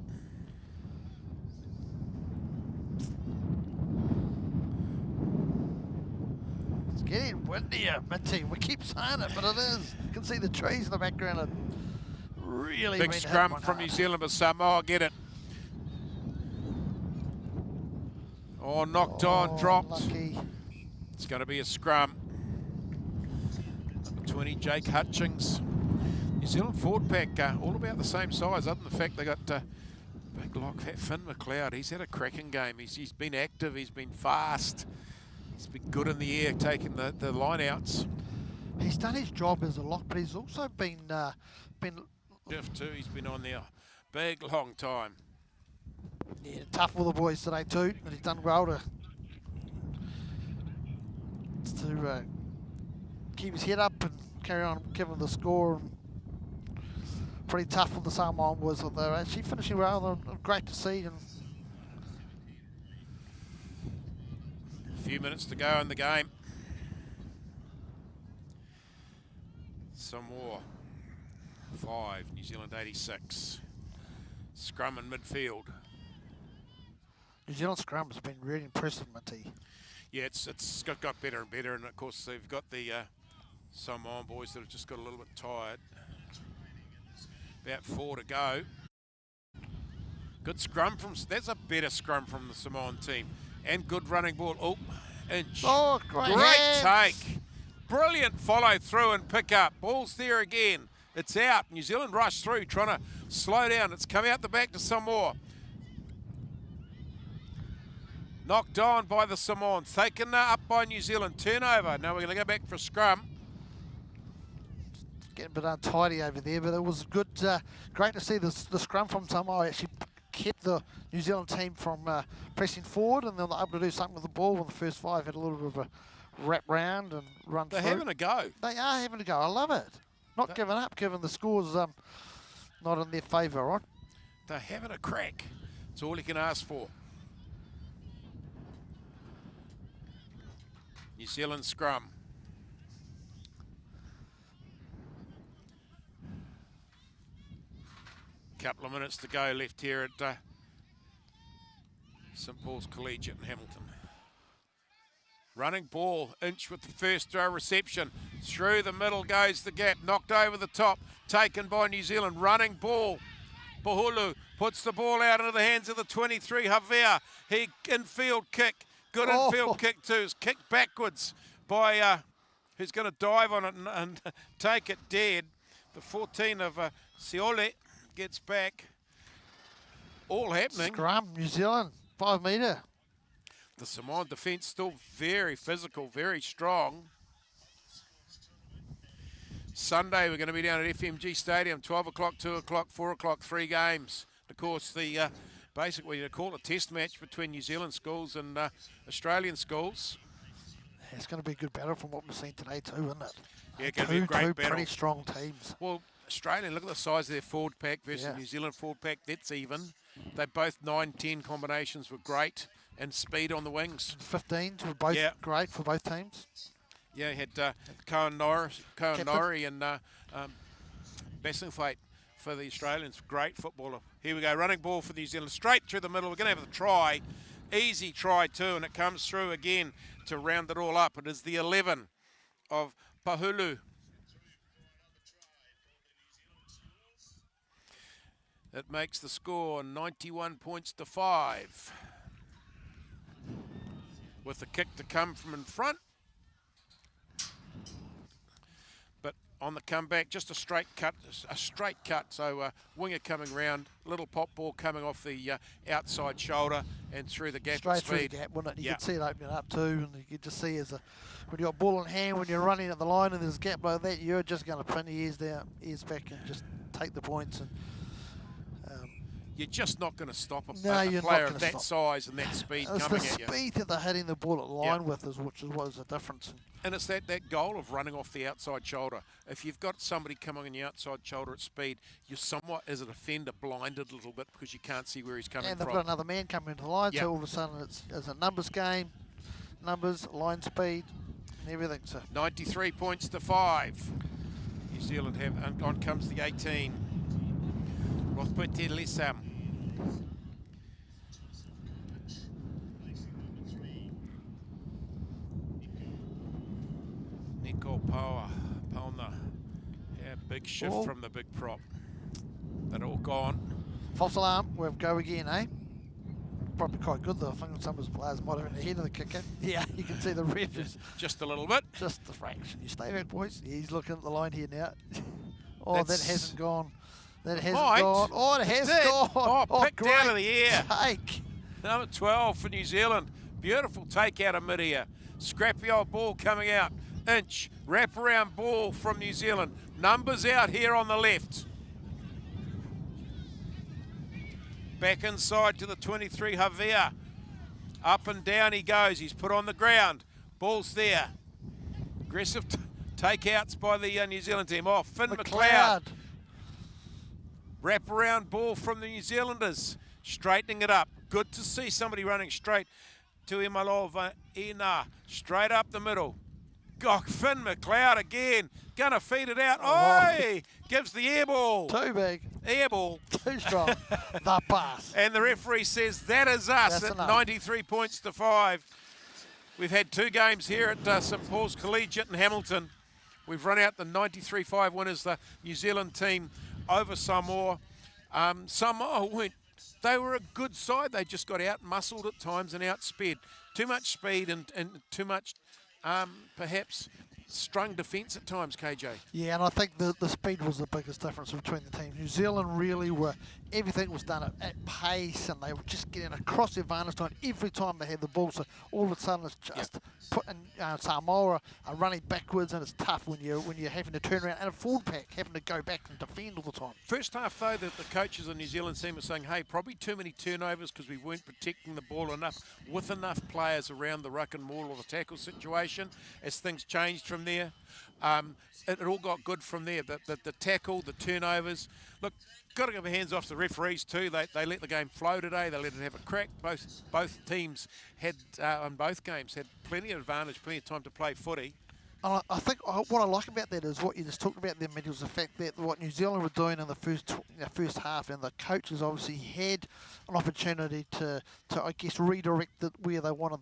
It's getting windier, Minty. We keep saying it, but it is. You can see the trees in the background are really Big scrum from New Zealand, but Samoa get it. Oh, knocked on, dropped. Lucky. It's going to be a scrum. Number 20, Jake Hutchings. New Zealand forward pack, all about the same size, other than the fact they got big lock, Finn McLeod. He's had a cracking game. He's been active, he's been fast. He's been good in the air, taking the line outs. He's done his job as a lock, but he's also been Jeff too, he's been on there big long time. yeah, tough with the boys today too, and he's done well to keep his head up and carry on giving the score. And pretty tough with the Samoan boys, but they're actually finishing well. They're great to see. And A few minutes to go in the game. Samoa 5, New Zealand 86. Scrum in midfield. New Zealand scrum has been really impressive, Minty. Yeah, it's got better and better, and of course they've got the Samoan boys that have just got a little bit tired. About 4 to go. Good scrum that's a better scrum from the Samoan team. And good running ball. Oh, inch. Oh, great take. Brilliant follow through and pick up. Ball's there again. It's out. New Zealand rush through, trying to slow down. It's come out the back to Samoa. Knocked on by the Samoans. Taken up by New Zealand. Turnover. Now we're going to go back for a scrum. Getting a bit untidy over there, but it was good. Great to see the scrum from Samoa actually kept the New Zealand team from pressing forward, and they were able to do something with the ball when the first 5 had a little bit of a wrap round and run They're through. having a go. They are having a go. I love it. Not giving up, given the scores not in their favour, right? They're having a crack. That's all you can ask for. New Zealand scrum. Couple of minutes to go left here at St Paul's Collegiate in Hamilton. Running ball, Inch with the first reception. Through the middle goes the gap, knocked over the top, taken by New Zealand. Running ball, Pahulu puts the ball out into the hands of the 23, Havea. He infield kick, good infield kick too. It's kicked backwards by who's going to dive on it and take it dead. The 14 of Siole gets back. All happening. Scrum, New Zealand, 5 metre. The Samoan defence still very physical, very strong. Sunday we're going to be down at FMG Stadium, 12 o'clock, 2 o'clock, 4 o'clock, 3 games. Of course, the basically you call it a test match between New Zealand schools and Australian schools. It's going to be a good battle from what we've seen today too, isn't it? Yeah, it's going to be a great battle. Pretty strong teams. Well, Australian, look at the size of their forward pack versus New Zealand forward pack. That's even. They both 9-10 combinations were great, and speed on the wings. 15s were both great for both teams. Yeah, he had Cohen Norrie and Bassingthwaite for the Australians. Great footballer. Here we go, running ball for New Zealand, straight through the middle. We're going to have the try. Easy try too, and it comes through again to round it all up. It is the 11 of Pahulu. It makes the score 91 points to 5. With the kick to come from in front. But on the comeback, just a straight cut. So winger coming round, little pop ball coming off the outside shoulder and through the gap. Straight through the gap, wouldn't it? You could see it opening up too, and you could just see when you've got ball in hand, when you're running at the line and there's a gap like that, you're just going to pin your ears back and just take the points. And you're just not going to stop a you're player not of gonna that stop. size and that speed It's coming the at you. speed that they're hitting the ball at line with which is what is the difference. And it's that goal of running off the outside shoulder. If you've got somebody coming on the outside shoulder at speed, you're somewhat, as a defender, blinded a little bit because you can't see where he's coming And they've from. got another man coming into the line, so all of a sudden it's a numbers game. Numbers, line speed, and everything. So 93 points to 5. New Zealand have, and on comes the 18. Rothpute Lisam. Nico Pauna. Yeah, big shift from the big prop. They're all gone. false alarm, we'll go again, eh? Probably quite good though. I think some of his players might have been ahead of the kicker. Yeah, you can see the ref is just a little bit. Just a fraction. You stay back, boys. Yeah, he's looking at the line here now. Oh, That's that hasn't gone. That hasn't might. gone. Oh, it has gone. Oh, picked great out of the air. Take. Number 12 for New Zealand. Beautiful take out of mid-air. Scrappy old ball coming out. Inch. Wrap-around ball from New Zealand. Numbers out here on the left. Back inside to the 23, Javier. Up and down he goes. He's put on the ground. Ball's there. Aggressive takeouts by the New Zealand team. Oh, Finn McLeod. Wrap-around ball from the New Zealanders. Straightening it up. Good to see somebody running straight to Imalova Ina. Straight up the middle. Finn McLeod again. Gonna feed it out. Oi! Gives the air ball. Too big. Air ball. Too strong. The pass. And the referee says that is us. That's at 93 points to 5. We've had 2 games here at St Paul's Collegiate in Hamilton. We've run out the 93-5 winners, the New Zealand team over Samoa. Samoa they were a good side. They just got out-muscled at times and outsped. Too much speed and too much, perhaps, strung defence at times, KJ. Yeah, and I think the speed was the biggest difference between the teams. New Zealand really were, everything was done at pace, and they were just getting across the advantage line every time they had the ball. So all of a sudden it's just putting Samoa are running backwards, and it's tough when you're having to turn around, and a forward pack having to go back and defend all the time. First half though, the coaches of the New Zealand team were saying, hey, probably too many turnovers because we weren't protecting the ball enough with enough players around the ruck and maul or the tackle situation. As things changed from there, it all got good from there. The tackle, the turnovers. Look, got to give the hands off the referees too. They let the game flow today. They let it have a crack. Both teams had, on both games, had plenty of advantage, plenty of time to play footy. I think what I like about that is what you just talked about there, Mitchell, was the fact that what New Zealand were doing in the first half, and the coaches obviously had an opportunity to I guess, redirect where they wanted